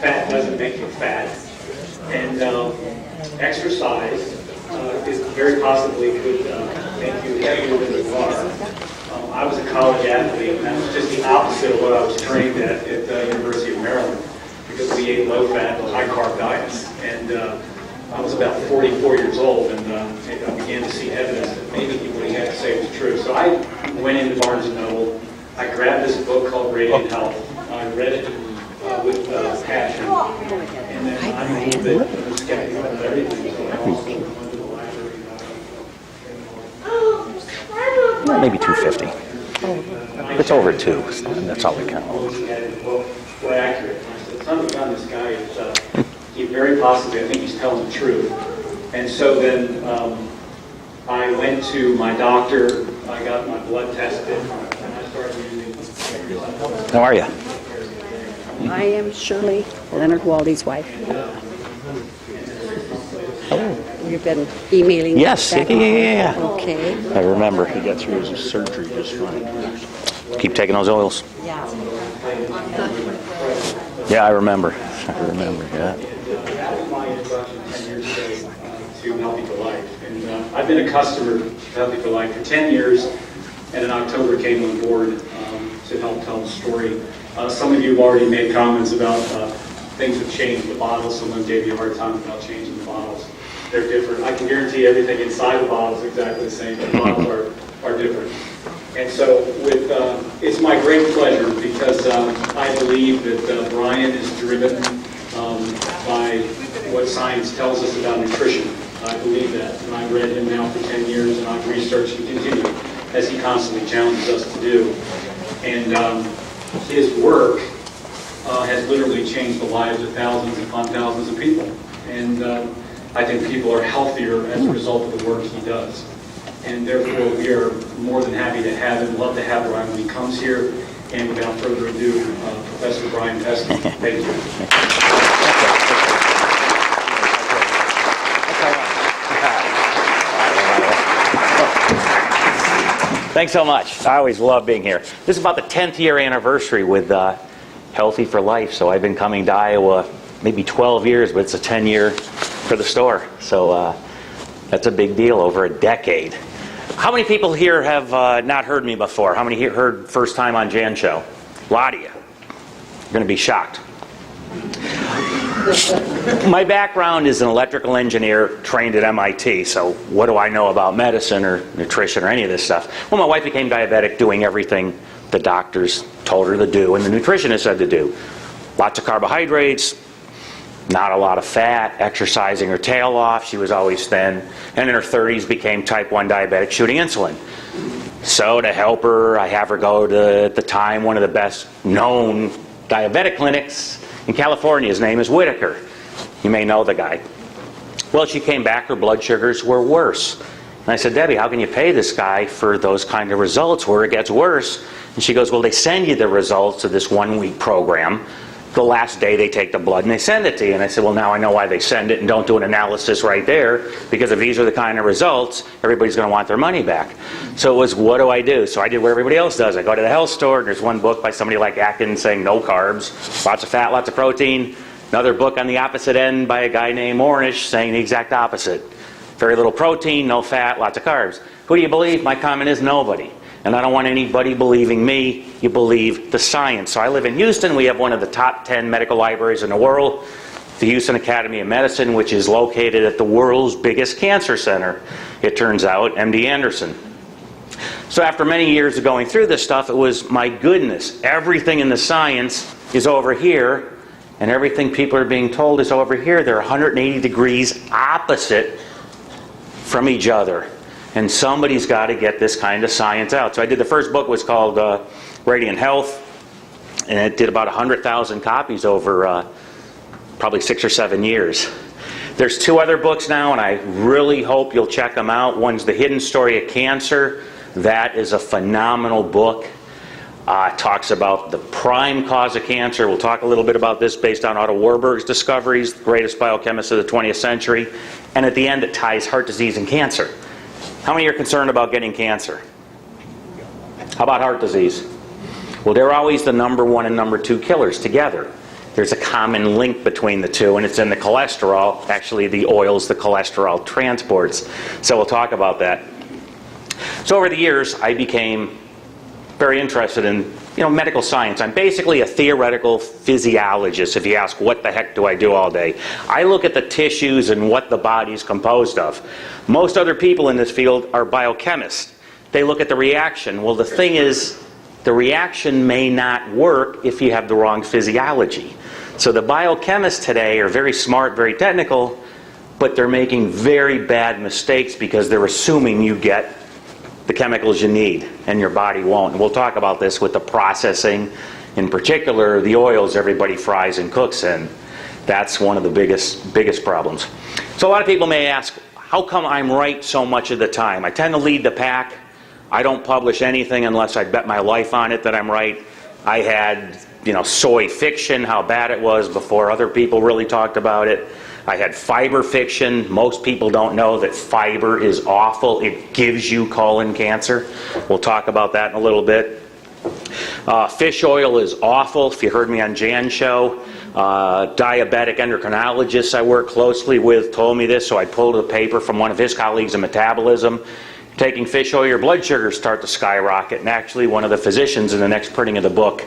fat doesn't make you fat. And exercise is very possibly could make you heavier than you are. I was a college athlete, and that was just the opposite of what I was trained at the University of Maryland, because we ate low-fat, high-carb diets. And I was about 44 years old, and I began to see evidence that maybe what he had to say was true. So I went into Barnes & Noble. I grabbed this book called Radiant Health. I read it with passion, and then I'm a little bit skeptical of everything, so I also went to the library. Maybe 250. It's over 2. That's all we count. We're accurate. I said, something about this guy is he very possibly, I think he's telling the truth. And so then I went to my doctor. I got my blood tested, and I started using. How are you? I am Shirley, Leonard Waldy's wife. You've been emailing. Yes, back yeah. Okay. I remember. He got through his surgery just fine. Keep taking those oils. Yeah. Yeah, I remember. Yeah. That was my introduction 10 years ago to Healthy for Life. And I've been a customer of Healthy for Life for 10 years, and in October came on board to help tell the story. Some of you have already made comments about things have changed. The bottles, someone gave you a hard time about changing the bottles. They're different. I can guarantee everything inside the bottle is exactly the same, but the bottles are different. And so it's my great pleasure, because I believe that Brian is driven by what science tells us about nutrition. I believe that, and I've read him now for 10 years, and I've researched and continue, as he constantly challenges us to do. And his work has literally changed the lives of thousands upon thousands of people. And I think people are healthier as a result of the work he does. And therefore, we are more than happy to have him, love to have Brian when he comes here. And without further ado, Professor Brian Pesky. Thank you. Thanks so much. I always love being here. This is about the 10th year anniversary with Healthy for Life. So I've been coming to Iowa maybe 12 years, but it's a 10-year for the store. So that's a big deal, over a decade. How many people here have not heard me before? How many here heard first time on Jan Show? A lot of you. You're going to be shocked. My background is an electrical engineer trained at MIT, so what do I know about medicine or nutrition or any of this stuff? Well, my wife became diabetic doing everything the doctors told her to do and the nutritionist said to do. Lots of carbohydrates, not a lot of fat, exercising her tail off. She was always thin, and in her 30s became type 1 diabetic, shooting insulin. So to help her, I have her go to, at the time, one of the best known diabetic clinics in California. His name is Whitaker. You may know the guy. Well, she came back, her blood sugars were worse. And I said, Debbie, how can you pay this guy for those kind of results where it gets worse? And she goes, well, they send you the results of this 1-week program. The last day they take the blood and they send it to you. And I said, well, now I know why they send it, and don't do an analysis right there, because if these are the kind of results, everybody's going to want their money back. So it was, what do I do? So I did what everybody else does. I go to the health store, and there's one book by somebody like Atkins saying no carbs, lots of fat, lots of protein. Another book on the opposite end by a guy named Ornish saying the exact opposite. Very little protein, no fat, lots of carbs. Who do you believe? My comment is nobody. And I don't want anybody believing me. You believe the science. So I live in Houston. We have one of the top 10 medical libraries in the world, the Houston Academy of Medicine, which is located at the world's biggest cancer center, it turns out, MD Anderson. So after many years of going through this stuff, it was, my goodness, everything in the science is over here, and everything people are being told is over here. They're 180 degrees opposite from each other. And somebody's got to get this kind of science out. So I did, the first book was called Radiant Health, and it did about 100,000 copies over probably 6 or 7 years. There's 2 other books now, and I really hope you'll check them out. One's The Hidden Story of Cancer. That is a phenomenal book. It talks about the prime cause of cancer. We'll talk a little bit about this based on Otto Warburg's discoveries, the greatest biochemist of the 20th century. And at the end, it ties heart disease and cancer. How many are concerned about getting cancer? How about heart disease? Well, they're always the number 1 and number 2 killers together. There's a common link between the two, and it's in the cholesterol. Actually, the oils the cholesterol transports. So we'll talk about that. So over the years, I became very interested in medical science. I'm basically a theoretical physiologist. If you ask, what the heck do I do all day? I look at the tissues and what the body's composed of. Most other people in this field are biochemists. They look at the reaction. Well, the thing is, the reaction may not work if you have the wrong physiology. So the biochemists today are very smart, very technical, but they're making very bad mistakes because they're assuming you get the chemicals you need and your body won't. And we'll talk about this with the processing, in particular the oils everybody fries and cooks in. That's one of the biggest problems. So a lot of people may ask, how come I'm right so much of the time? I tend to lead the pack. I don't publish anything unless I bet my life on it that I'm right. I had soy fiction, how bad it was before other people really talked about it. I had fiber fiction. Most people don't know that fiber is awful. It gives you colon cancer. We'll talk about that in a little bit. Fish oil is awful. If you heard me on Jan's show, diabetic endocrinologists I work closely with told me this, so I pulled a paper from one of his colleagues in metabolism. Taking fish oil, your blood sugars start to skyrocket. And actually, one of the physicians in the next printing of the book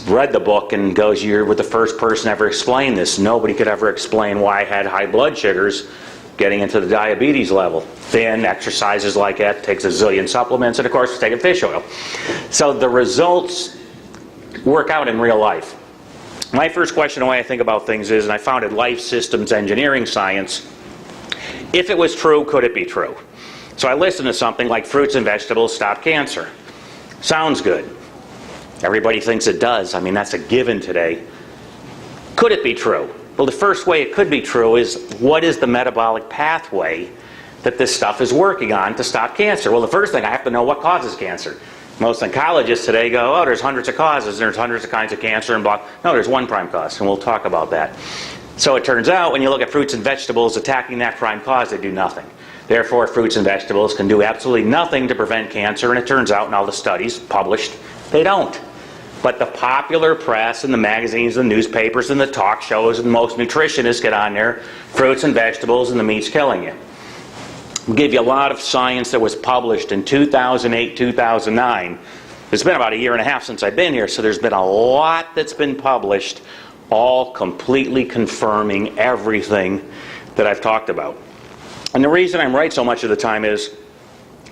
read the book and goes, "You were the first person ever explained this. Nobody could ever explain why I had high blood sugars getting into the diabetes level." Then exercises like that, takes a zillion supplements, and of course taking fish oil. So the results work out in real life. My first question, the way I think about things is, and I founded Life Systems Engineering Science, if it was true, could it be true? So I listened to something like fruits and vegetables stop cancer. Sounds good. Everybody thinks it does. I mean, that's a given today. Could it be true? Well, the first way it could be true is, what is the metabolic pathway that this stuff is working on to stop cancer? Well, the first thing, I have to know what causes cancer. Most oncologists today go, oh, there's hundreds of causes, there's hundreds of kinds of cancer and blah. No, there's one prime cause, and we'll talk about that. So it turns out, when you look at fruits and vegetables attacking that prime cause, they do nothing. Therefore, fruits and vegetables can do absolutely nothing to prevent cancer, and it turns out in all the studies published, they don't. But the popular press and the magazines and the newspapers and the talk shows and most nutritionists get on there, fruits and vegetables and the meat's killing you. We'll give you a lot of science that was published in 2008, 2009. It's been about a year and a half since I've been here, so there's been a lot that's been published, all completely confirming everything that I've talked about. And the reason I'm right so much of the time is,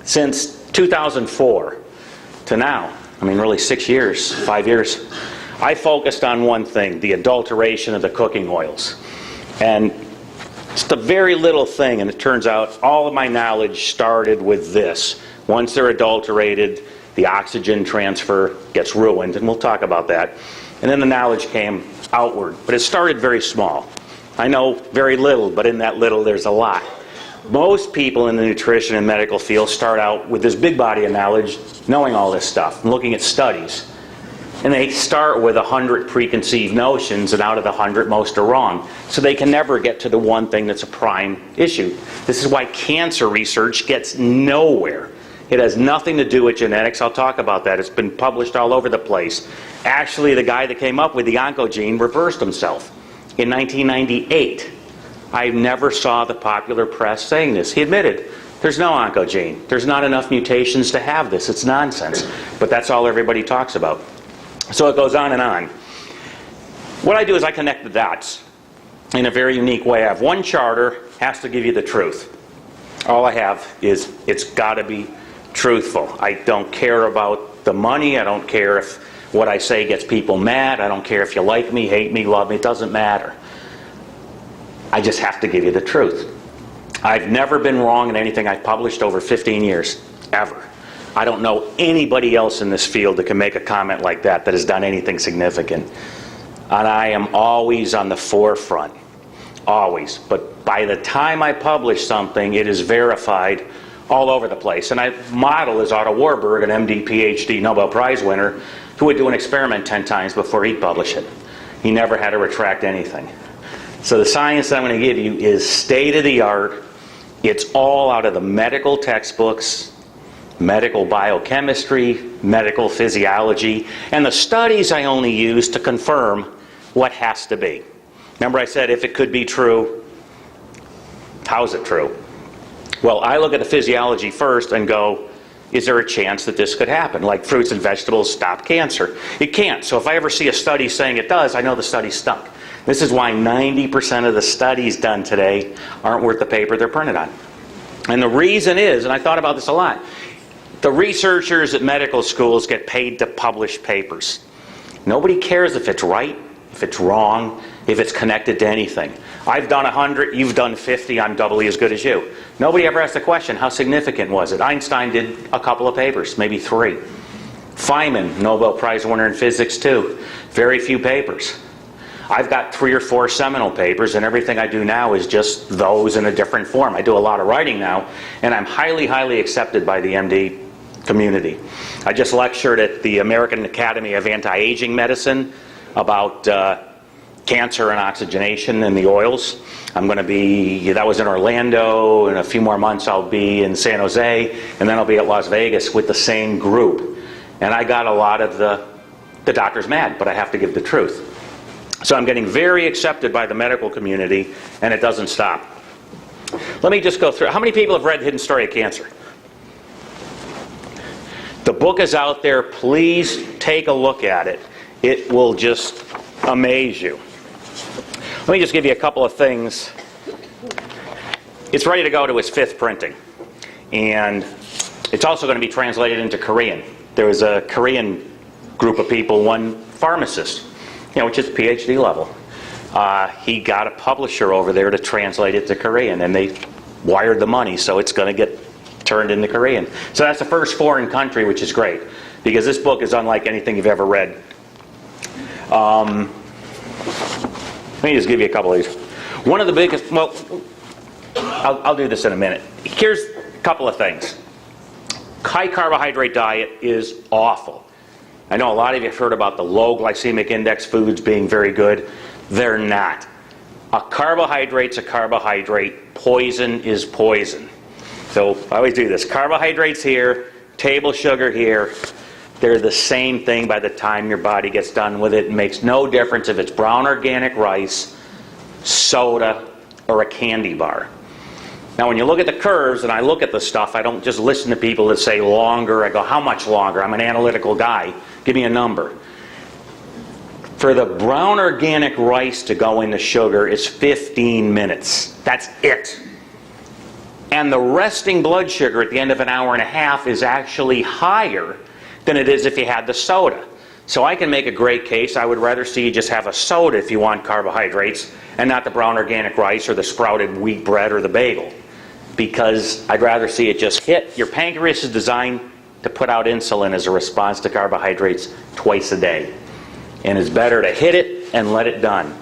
since 2004 to now, I mean really 6 years, 5 years, I focused on one thing, the adulteration of the cooking oils. And just a very little thing, and it turns out all of my knowledge started with this. Once they're adulterated, the oxygen transfer gets ruined, and we'll talk about that. And then the knowledge came outward, but it started very small. I know very little, but in that little there's a lot. Most people in the nutrition and medical field start out with this big body of knowledge, knowing all this stuff, and looking at studies. And they start with 100 preconceived notions, and out of the 100, most are wrong. So they can never get to the one thing that's a prime issue. This is why cancer research gets nowhere. It has nothing to do with genetics. I'll talk about that. It's been published all over the place. Actually, the guy that came up with the oncogene reversed himself in 1998. I never saw the popular press saying this. He admitted, there's no oncogene. There's not enough mutations to have this. It's nonsense. But that's all everybody talks about. So it goes on and on. What I do is I connect the dots in a very unique way. I have one charter, has to give you the truth. All I have is, it's got to be truthful. I don't care about the money. I don't care if what I say gets people mad. I don't care if you like me, hate me, love me. It doesn't matter. I just have to give you the truth. I've never been wrong in anything I've published over 15 years, ever. I don't know anybody else in this field that can make a comment like that has done anything significant. And I am always on the forefront, always. But by the time I publish something, it is verified all over the place. And my model is Otto Warburg, an MD, PhD, Nobel Prize winner, who would do an experiment 10 times before he'd publish it. He never had to retract anything. So the science that I'm going to give you is state-of-the-art. It's all out of the medical textbooks, medical biochemistry, medical physiology, and the studies I only use to confirm what has to be. Remember I said if it could be true, how's it true? Well, I look at the physiology first and go, is there a chance that this could happen? Like fruits and vegetables stop cancer. It can't. So if I ever see a study saying it does, I know the study's stuck. This is why 90% of the studies done today aren't worth the paper they're printed on. And the reason is, and I thought about this a lot, the researchers at medical schools get paid to publish papers. Nobody cares if it's right, if it's wrong, if it's connected to anything. I've done 100, you've done 50, I'm doubly as good as you. Nobody ever asked the question, how significant was it? Einstein did a couple of papers, maybe 3. Feynman, Nobel Prize winner in physics too. Very few papers. I've got 3 or 4 seminal papers, and everything I do now is just those in a different form. I do a lot of writing now, and I'm highly, highly accepted by the MD community. I just lectured at the American Academy of Anti-Aging Medicine about cancer and oxygenation and the oils. I'm going to be, that was in Orlando, in a few more months I'll be in San Jose, and then I'll be at Las Vegas with the same group. And I got a lot of the doctors mad, but I have to give the truth. So I'm getting very accepted by the medical community, and it doesn't stop. Let me just go through. How many people have read Hidden Story of Cancer? The book is out there. Please take a look at it. It will just amaze you. Let me just give you a couple of things. It's ready to go to its 5th printing. And it's also going to be translated into Korean. There was a Korean group of people, one pharmacist, which is PhD level. He got a publisher over there to translate it to Korean, and they wired the money, so it's going to get turned into Korean. So that's the first foreign country, which is great, because this book is unlike anything you've ever read. Let me just give you a couple of these. One of the biggest, well, I'll do this in a minute. Here's a couple of things. High carbohydrate diet is awful. I know a lot of you have heard about the low glycemic index foods being very good. They're not. A carbohydrate's a carbohydrate. Poison is poison. So I always do this. Carbohydrates here, table sugar here. They're the same thing by the time your body gets done with it. It makes no difference if it's brown organic rice, soda, or a candy bar. Now when you look at the curves, and I look at the stuff, I don't just listen to people that say longer. I go, how much longer? I'm an analytical guy. Give me a number. For the brown organic rice to go into sugar is 15 minutes. That's it. And the resting blood sugar at the end of an hour and a half is actually higher than it is if you had the soda. So I can make a great case. I would rather see you just have a soda if you want carbohydrates and not the brown organic rice or the sprouted wheat bread or the bagel. Because I'd rather see it just hit. Your pancreas is designed to put out insulin as a response to carbohydrates twice a day. And it's better to hit it and let it done.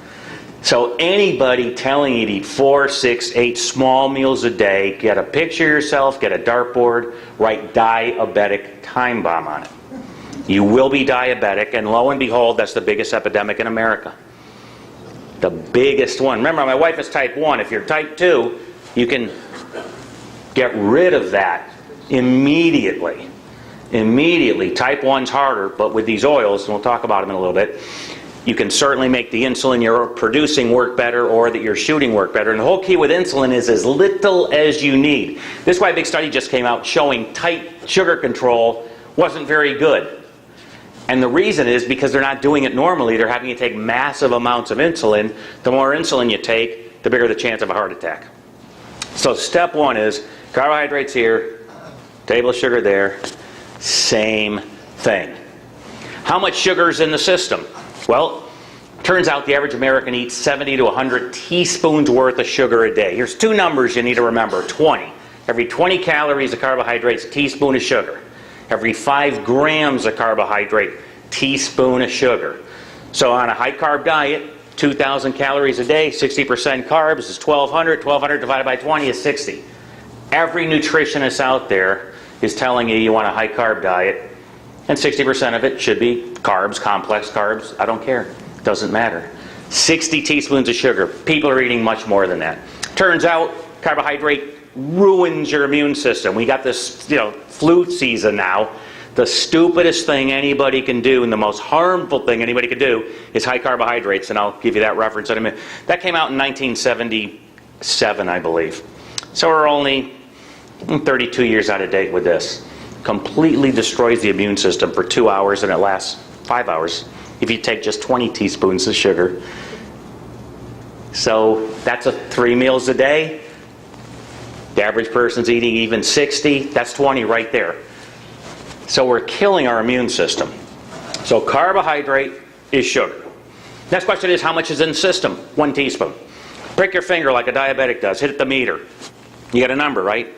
So anybody telling you to eat 4, 6, 8 small meals a day, get a picture of yourself, get a dartboard, write diabetic time bomb on it. You will be diabetic, and lo and behold, that's the biggest epidemic in America. The biggest one. Remember, my wife is type 1. If you're type 2, you can get rid of that immediately. Immediately. Type 1's harder, but with these oils, and we'll talk about them in a little bit, you can certainly make the insulin you're producing work better or that you're shooting work better. And the whole key with insulin is as little as you need. This is why a big study just came out showing tight sugar control wasn't very good. And the reason is because they're not doing it normally. They're having you take massive amounts of insulin. The more insulin you take, the bigger the chance of a heart attack. So step 1 is carbohydrates here, table sugar there, same thing. How much sugar is in the system? Well, turns out the average American eats 70 to 100 teaspoons worth of sugar a day. Here's 2 numbers you need to remember. 20. Every 20 calories of carbohydrates, a teaspoon of sugar. Every 5 grams of carbohydrate, teaspoon of sugar. So on a high carb diet, 2,000 calories a day, 60% carbs is 1,200. 1,200 divided by 20 is 60. Every nutritionist out there is telling you you want a high carb diet. And 60% of it should be carbs, complex carbs. I don't care. It doesn't matter. 60 teaspoons of sugar. People are eating much more than that. Turns out carbohydrate ruins your immune system. We got this, flu season now. The stupidest thing anybody can do and the most harmful thing anybody can do is high carbohydrates, and I'll give you that reference in a minute. That came out in 1977, I believe. So we're only 32 years out of date with this. Completely destroys the immune system for 2 hours, and it lasts 5 hours if you take just 20 teaspoons of sugar. So that's 3 meals a day. The average person's eating even 60. That's 20 right there. So we're killing our immune system. So carbohydrate is sugar. Next question is, how much is in the system? 1 teaspoon. Prick your finger like a diabetic does. Hit at the meter. You get a number, right?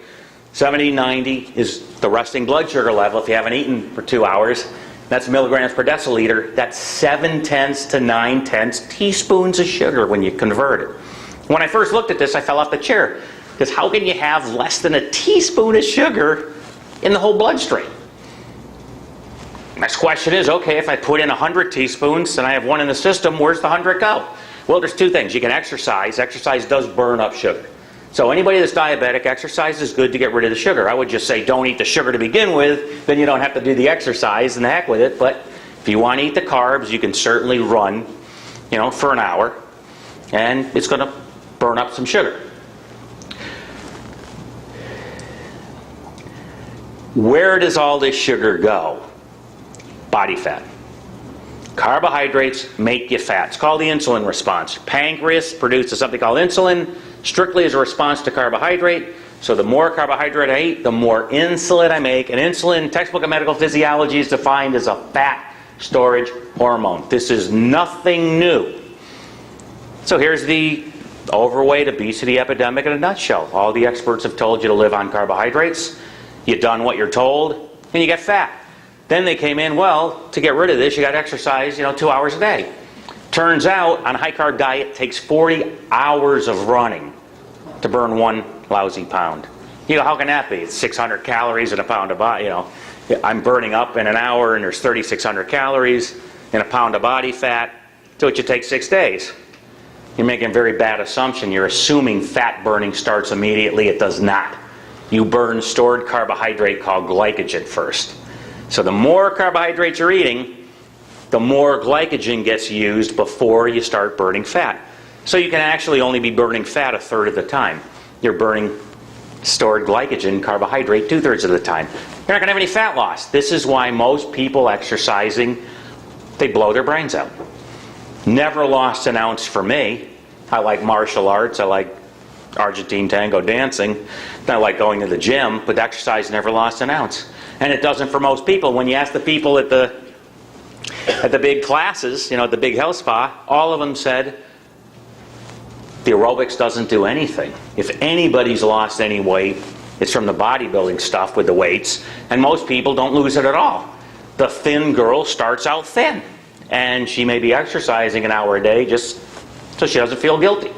70, 90 is the resting blood sugar level if you haven't eaten for 2 hours. That's milligrams per deciliter. That's 0.7 to 0.9 teaspoons of sugar when you convert it. When I first looked at this, I fell off the chair. Because how can you have less than a teaspoon of sugar in the whole bloodstream? Next question is, okay, if I put in 100 teaspoons and I have 1 in the system, where's the 100 go? Well, there's 2 things. You can exercise. Exercise does burn up sugar. So anybody that's diabetic, exercise is good to get rid of the sugar. I would just say don't eat the sugar to begin with, then you don't have to do the exercise, and the heck with it. But if you want to eat the carbs, you can certainly run, for an hour, and it's going to burn up some sugar. Where does all this sugar go? Body fat. Carbohydrates make you fat. It's called the insulin response. Pancreas produces something called insulin, strictly as a response to carbohydrate. So the more carbohydrate I eat, the more insulin I make. And insulin, textbook of medical physiology, is defined as a fat storage hormone. This is nothing new. So here's the overweight obesity epidemic in a nutshell. All the experts have told you to live on carbohydrates. You've done what you're told, and you get fat. Then they came in, well, to get rid of this, you got to exercise, 2 hours a day. Turns out, on a high-carb diet, it takes 40 hours of running to burn 1 lousy pound. How can that be? It's 600 calories in a pound of body, I'm burning up in an hour, and there's 3,600 calories in a pound of body fat, so it should take 6 days. You're making a very bad assumption. You're assuming fat burning starts immediately. It does not. You burn stored carbohydrate called glycogen first. So the more carbohydrates you're eating, the more glycogen gets used before you start burning fat. So you can actually only be burning fat 1/3 of the time. You're burning stored glycogen, carbohydrate, 2/3 of the time. You're not going to have any fat loss. This is why most people exercising, they blow their brains out. Never lost an ounce for me. I like martial arts. I like Argentine tango dancing. I like going to the gym, but exercise never lost an ounce. And it doesn't for most people. When you ask the people at the big classes, at the big health spa, all of them said the aerobics doesn't do anything. If anybody's lost any weight, it's from the bodybuilding stuff with the weights, and most people don't lose it at all. The thin girl starts out thin, and she may be exercising an hour a day just so she doesn't feel guilty.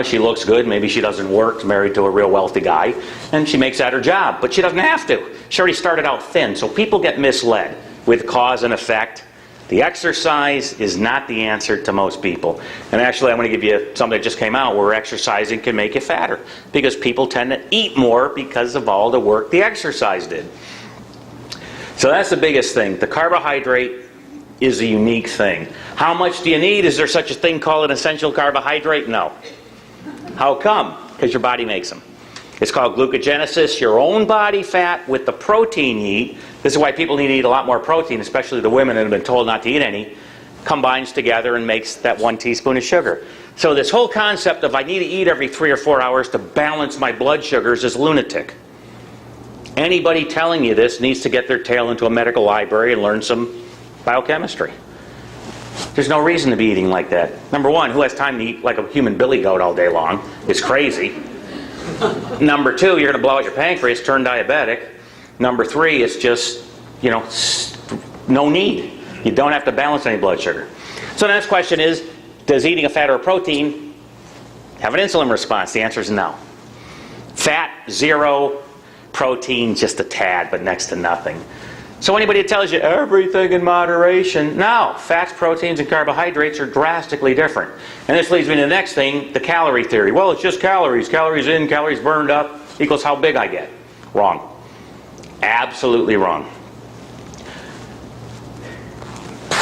She looks good, maybe she doesn't work, married to a real wealthy guy, and she makes that her job, but she doesn't have to. She already started out thin, so people get misled with cause and effect. The exercise is not the answer to most people. And actually, I'm going to give you something that just came out where exercising can make you fatter, because people tend to eat more because of all the work the exercise did. So that's the biggest thing. The carbohydrate is a unique thing. How much do you need? Is there such a thing called an essential carbohydrate? No. How come? Because your body makes them. It's called glucogenesis, your own body fat with the protein you eat. This is why people need to eat a lot more protein, especially the women that have been told not to eat any, combines together and makes that 1 teaspoon of sugar. So this whole concept of I need to eat every 3 or 4 hours to balance my blood sugars is lunatic. Anybody telling you this needs to get their tail into a medical library and learn some biochemistry. There's no reason to be eating like that. Number one, who has time to eat like a human billy goat all day long? It's crazy. Number two, you're going to blow out your pancreas, turn diabetic. Number three, it's just, no need. You don't have to balance any blood sugar. So the next question is, does eating a fat or a protein have an insulin response? The answer is no. Fat, 0. Protein, just a tad, but next to nothing. So anybody that tells you everything in moderation, no. Fats, proteins, and carbohydrates are drastically different. And this leads me to the next thing, the calorie theory. Well, it's just calories. Calories in, calories burned up equals how big I get. Wrong. Absolutely wrong.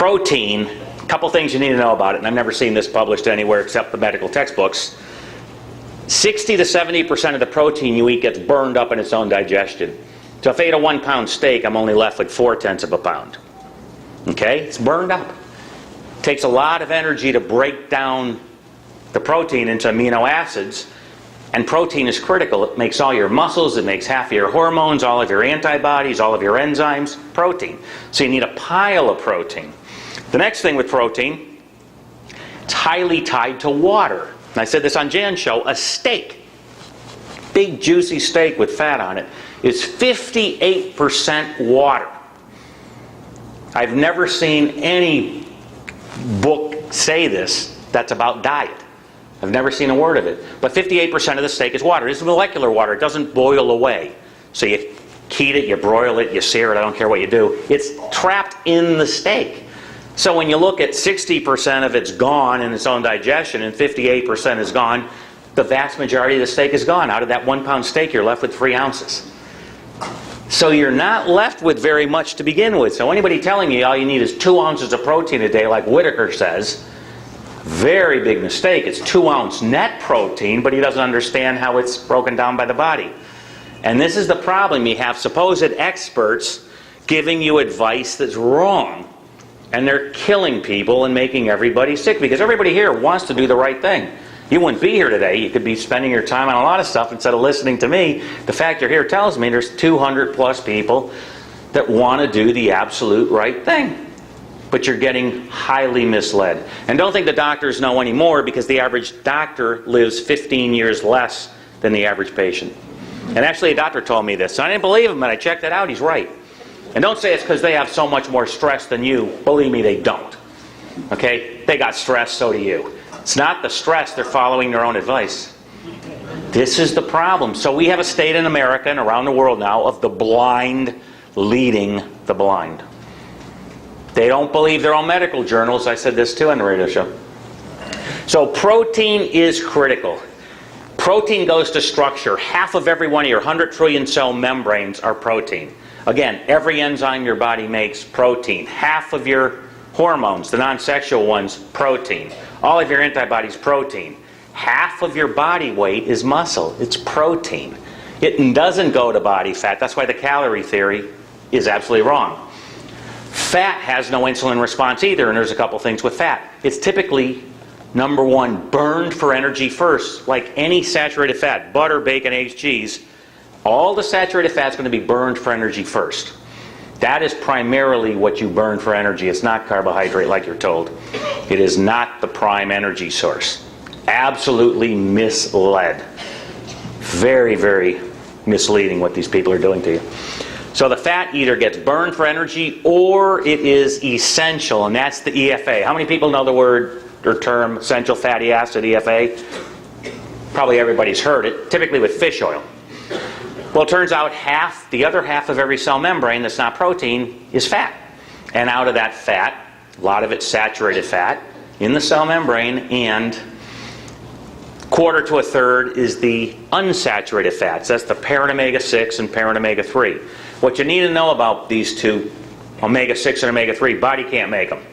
Protein, a couple things you need to know about it, and I've never seen this published anywhere except the medical textbooks. 60 to 70% of the protein you eat gets burned up in its own digestion. So if I ate a 1 pound steak, I'm only left with 0.4 of a pound. Okay? It's burned up. It takes a lot of energy to break down the protein into amino acids, and protein is critical. It makes all your muscles, it makes half of your hormones, all of your antibodies, all of your enzymes, protein. So you need a pile of protein. The next thing with protein, it's highly tied to water. And I said this on Jan's show, a steak, big juicy steak with fat on it, is 58% water. I've never seen any book say this that's about diet. I've never seen a word of it. But 58% of the steak is water. It's molecular water. It doesn't boil away. So you heat it, you broil it, you sear it, I don't care what you do. It's trapped in the steak. So when you look at 60% of it's gone in its own digestion and 58% is gone, the vast majority of the steak is gone. Out of that 1 pound steak, you're left with 3 ounces. So you're not left with very much to begin with. So anybody telling you all you need is 2 ounces of protein a day, like Whitaker says, very big mistake. It's 2 ounce net protein, but he doesn't understand how it's broken down by the body. And this is the problem. You have supposed experts giving you advice that's wrong. And they're killing people and making everybody sick, because everybody here wants to do the right thing. You wouldn't be here today. You could be spending your time on a lot of stuff instead of listening to me. The fact you're here tells me there's 200 plus people that want to do the absolute right thing. But you're getting highly misled. And don't think the doctors know anymore, because the average doctor lives 15 years less than the average patient. And actually a doctor told me this. So I didn't believe him, and I checked it out. He's right. And don't say it's because they have so much more stress than you. Believe me, they don't. Okay? They got stress, so do you. It's not the stress, they're following their own advice. This is the problem. So we have a state in America and around the world now of the blind leading the blind. They don't believe their own medical journals. I said this too on the radio show. So protein is critical. Protein goes to structure. Half of every one of your 100 trillion cell membranes are protein. Again, every enzyme your body makes, protein. Half of your hormones, the non-sexual ones, protein. All of your antibodies, protein. Half of your body weight is muscle. It's protein. It doesn't go to body fat. That's why the calorie theory is absolutely wrong. Fat has no insulin response either, and there's a couple things with fat. It's typically, number one, burned for energy first, like any saturated fat, butter, bacon, eggs, cheese. All the saturated fat is going to be burned for energy first. That is primarily what you burn for energy. It's not carbohydrate like you're told. It is not the prime energy source. Absolutely misled. Very, very misleading what these people are doing to you. So the fat either gets burned for energy or it is essential, and that's the EFA. How many people know the word or term essential fatty acid, EFA? Probably everybody's heard it, typically with fish oil. Well, it turns out the other half of every cell membrane that's not protein is fat. And out of that fat, a lot of it's saturated fat in the cell membrane, and quarter to a third is the unsaturated fats. That's the parent omega-6 and parent omega-3. What you need to know about these two, omega-6 and omega-3, body can't make them.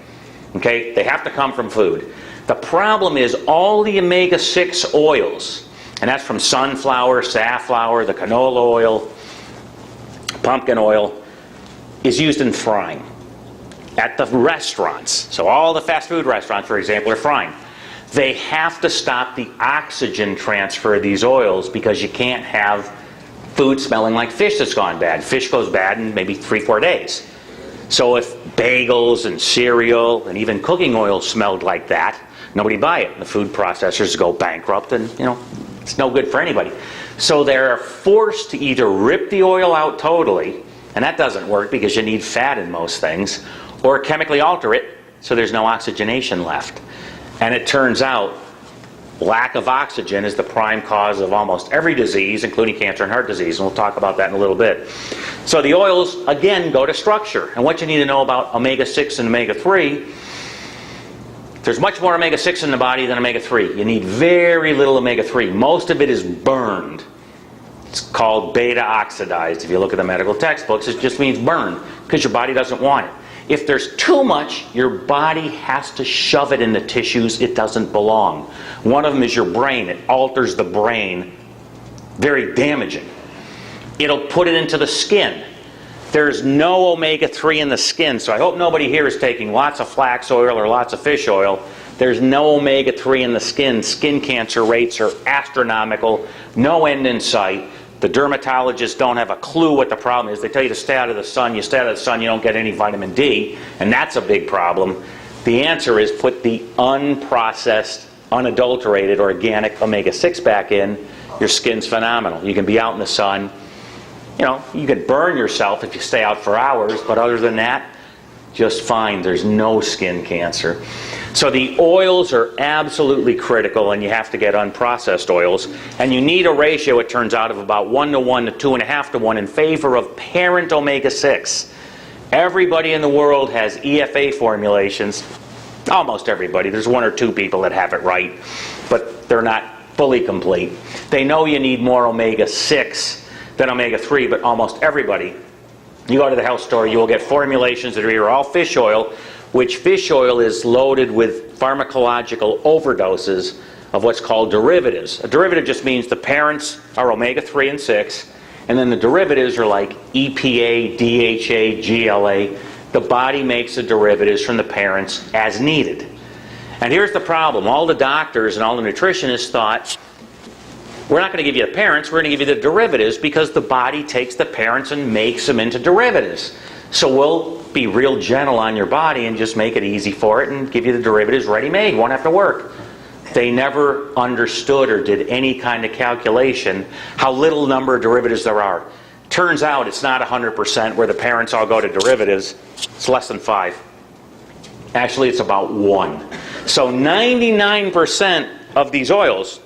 Okay? They have to come from food. The problem is all the omega-6 oils, and that's from sunflower, safflower, the canola oil, pumpkin oil, is used in frying at the restaurants. So all the fast food restaurants, for example, are frying. They have to stop the oxygen transfer of these oils, because you can't have food smelling like fish that's gone bad. Fish goes bad in maybe 3-4 days. So if bagels and cereal and even cooking oil smelled like that, nobody buy it. The food processors go bankrupt, and it's no good for anybody. So they're forced to either rip the oil out totally, and that doesn't work because you need fat in most things, or chemically alter it so there's no oxygenation left. And it turns out lack of oxygen is the prime cause of almost every disease, including cancer and heart disease, and we'll talk about that in a little bit. So the oils, again, go to structure. And what you need to know about omega-6 and omega-3, there's much more omega-6 in the body than omega-3. You need very little omega-3. Most of it is burned. It's called beta oxidized. If you look at the medical textbooks, it just means burned, because your body doesn't want it. If there's too much, your body has to shove it in the tissues it doesn't belong. One of them is your brain. It alters the brain. Very damaging. It'll put it into the skin. There's no omega-3 in the skin, so I hope nobody here is taking lots of flax oil or lots of fish oil. There's no omega-3 in the skin. Skin cancer rates are astronomical. No end in sight. The dermatologists don't have a clue what the problem is. They tell you to stay out of the sun. You stay out of the sun, you don't get any vitamin D, and that's a big problem. The answer is put the unprocessed, unadulterated, organic omega-6 back in. Your skin's phenomenal. You can be out in the sun. You know, you could burn yourself if you stay out for hours, but other than that, just fine. There's no skin cancer. So the oils are absolutely critical, and you have to get unprocessed oils. And you need a ratio, it turns out, of about 1 to 1 to 2.5 to 1 in favor of parent omega-6. Everybody in the world has EFA formulations. Almost everybody. There's 1 or 2 people that have it right, but they're not fully complete. They know you need more omega-6 than omega-3, but almost everybody. You go to the health store, you will get formulations that are either all fish oil, which fish oil is loaded with pharmacological overdoses of what's called derivatives. A derivative just means the parents are omega-3 and 6, and then the derivatives are like EPA, DHA, GLA. The body makes the derivatives from the parents as needed. And here's the problem. All the doctors and all the nutritionists thought, we're not going to give you the parents, we're going to give you the derivatives because the body takes the parents and makes them into derivatives. So we'll be real gentle on your body and just make it easy for it and give you the derivatives ready-made. You won't have to work. They never understood or did any kind of calculation how little number of derivatives there are. Turns out it's not 100% where the parents all go to derivatives. It's less than 5. Actually, it's about 1. So 99% of these oils,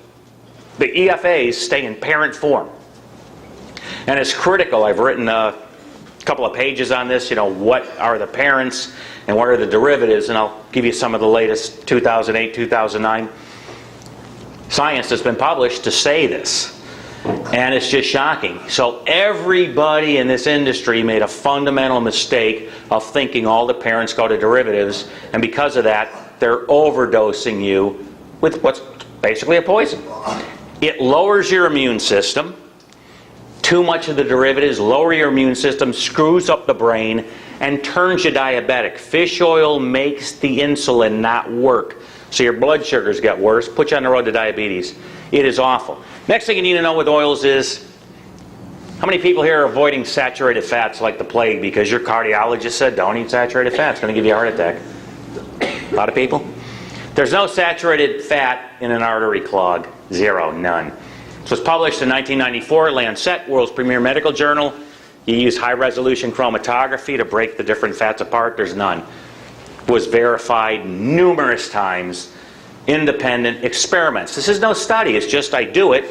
the EFAs, stay in parent form. And it's critical. I've written a couple of pages on this, you know, what are the parents and what are the derivatives, and I'll give you some of the latest 2008, 2009 science that's been published to say this. And it's just shocking. So everybody in this industry made a fundamental mistake of thinking all the parents go to derivatives, and because of that, they're overdosing you with what's basically a poison. It lowers your immune system. Too much of the derivatives lower your immune system, screws up the brain, and turns you diabetic. Fish oil makes the insulin not work. So your blood sugars get worse, put you on the road to diabetes. It is awful. Next thing you need to know with oils is, how many people here are avoiding saturated fats like the plague because your cardiologist said don't eat saturated fat, it's going to give you a heart attack? A lot of people. There's no saturated fat in an artery clog. 0, none. This was published in 1994, Lancet, world's premier medical journal. You use high-resolution chromatography to break the different fats apart. There's none. Was verified numerous times. Independent experiments. This is no study. It's just I do it.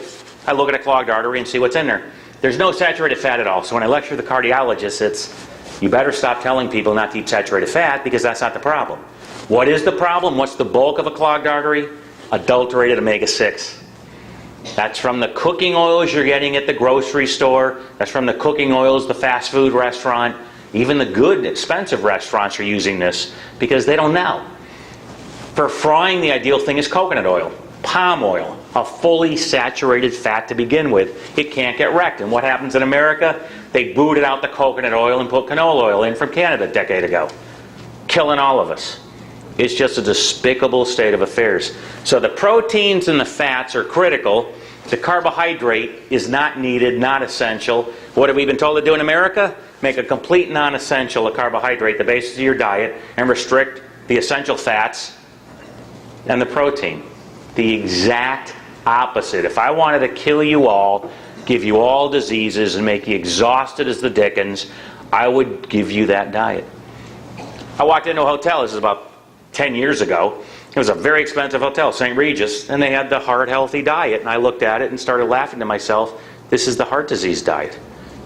I look at a clogged artery and see what's in there. There's no saturated fat at all. So when I lecture the cardiologists, it's, you better stop telling people not to eat saturated fat because that's not the problem. What is the problem? What's the bulk of a clogged artery? Adulterated omega-6. That's from the cooking oils you're getting at the grocery store. That's from the cooking oils, the fast food restaurant. Even the good, expensive restaurants are using this because they don't know. For frying, the ideal thing is coconut oil, palm oil, a fully saturated fat to begin with. It can't get wrecked. And what happens in America? They booted out the coconut oil and put canola oil in from Canada a decade ago, killing all of us. It's just a despicable state of affairs. So the proteins and the fats are critical. The carbohydrate is not needed, not essential. What have we been told to do in America? Make a complete non-essential a carbohydrate, the basis of your diet, and restrict the essential fats and the protein. The exact opposite. If I wanted to kill you all, give you all diseases, and make you exhausted as the dickens, I would give you that diet. I walked into a hotel, this is about 10 years ago. It was a very expensive hotel, St. Regis, and they had the heart-healthy diet. And I looked at it and started laughing to myself, this is the heart disease diet.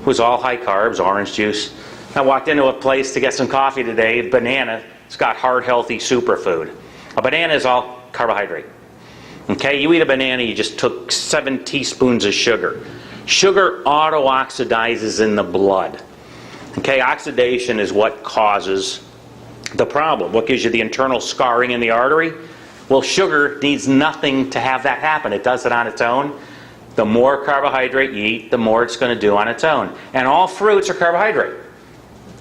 It was all high carbs, orange juice. I walked into a place to get some coffee today, banana. It's got heart-healthy superfood. A banana is all carbohydrate. Okay, you eat a banana, you just took 7 teaspoons of sugar. Sugar auto-oxidizes in the blood. Okay, oxidation is what causes the problem. What gives you the internal scarring in the artery? Well, sugar needs nothing to have that happen. It does it on its own. The more carbohydrate you eat, the more it's going to do on its own. And all fruits are carbohydrate.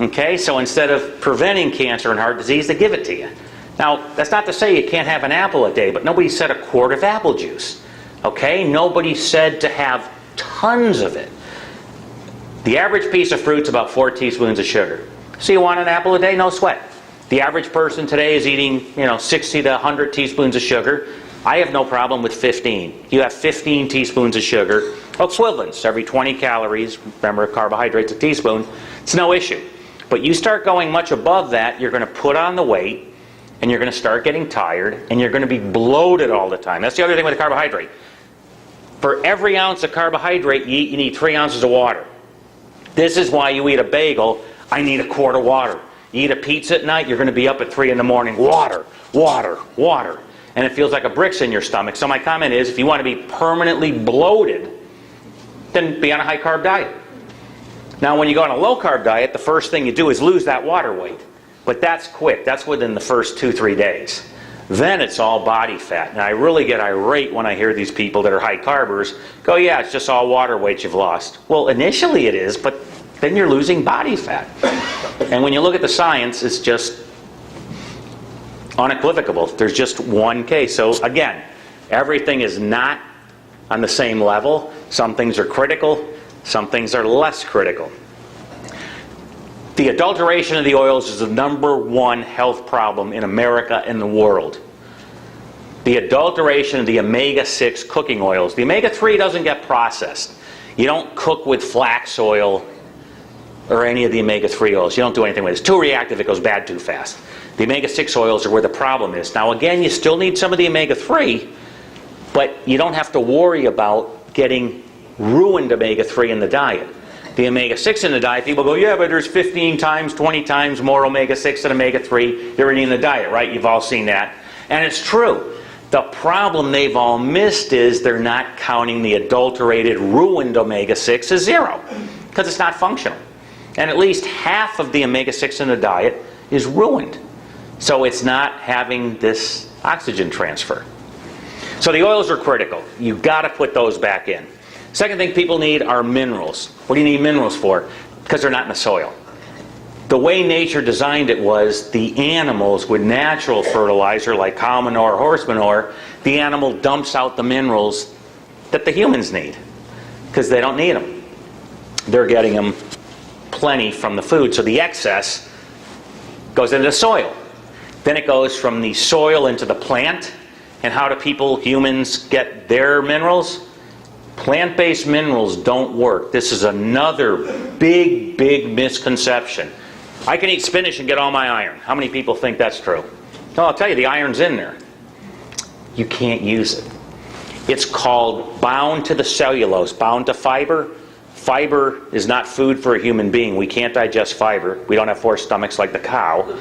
Okay, so instead of preventing cancer and heart disease, they give it to you. Now, that's not to say you can't have an apple a day, but nobody said a quart of apple juice. Okay, nobody said to have tons of it. The average piece of fruit's about 4 teaspoons of sugar. So you want an apple a day? No sweat. The average person today is eating, 60 to 100 teaspoons of sugar. I have no problem with 15. You have 15 teaspoons of sugar, equivalents, every 20 calories. Remember, carbohydrate's a teaspoon. It's no issue. But you start going much above that, you're going to put on the weight, and you're going to start getting tired, and you're going to be bloated all the time. That's the other thing with the carbohydrate. For every ounce of carbohydrate you eat, you need 3 ounces of water. This is why you eat a bagel, I need a quart of water. You eat a pizza at night, you're going to be up at 3 in the morning. Water, water, water. And it feels like a brick's in your stomach. So my comment is, if you want to be permanently bloated, then be on a high-carb diet. Now, when you go on a low-carb diet, the first thing you do is lose that water weight. But that's quick. That's within the first 2-3 days. Then it's all body fat. And I really get irate when I hear these people that are high-carbers go, yeah, it's just all water weight you've lost. Well, initially it is, but then you're losing body fat. And when you look at the science, it's just unequivocal. There's just one case. So again, everything is not on the same level. Some things are critical, some things are less critical. The adulteration of the oils is the #1 health problem in America and the world. The adulteration of the omega-6 cooking oils. The omega-3 doesn't get processed. You don't cook with flax oil or any of the omega-3 oils. You don't do anything with it. It's too reactive, it goes bad too fast. The omega-6 oils are where the problem is. Now again, you still need some of the omega-3, but you don't have to worry about getting ruined omega-3 in the diet. The omega-6 in the diet, people go, yeah, but there's 15 times, 20 times more omega-6 than omega-3 already in the diet, right? You've all seen that. And it's true. The problem they've all missed is they're not counting the adulterated, ruined omega-6 as 0, because it's not functional. And at least half of the omega-6 in the diet is ruined. So it's not having this oxygen transfer. So the oils are critical. You've got to put those back in. Second thing people need are minerals. What do you need minerals for? Because they're not in the soil. The way nature designed it was the animals with natural fertilizer like cow manure, horse manure, the animal dumps out the minerals that the humans need because they don't need them. They're getting them plenty from the food. So the excess goes into the soil. Then it goes from the soil into the plant. And how do people, humans, get their minerals? Plant-based minerals don't work. This is another big, big misconception. I can eat spinach and get all my iron. How many people think that's true? No, I'll tell you, the iron's in there. You can't use it. It's called bound to the cellulose, bound to fiber. Fiber is not food for a human being. We can't digest fiber. We don't have 4 stomachs like the cow.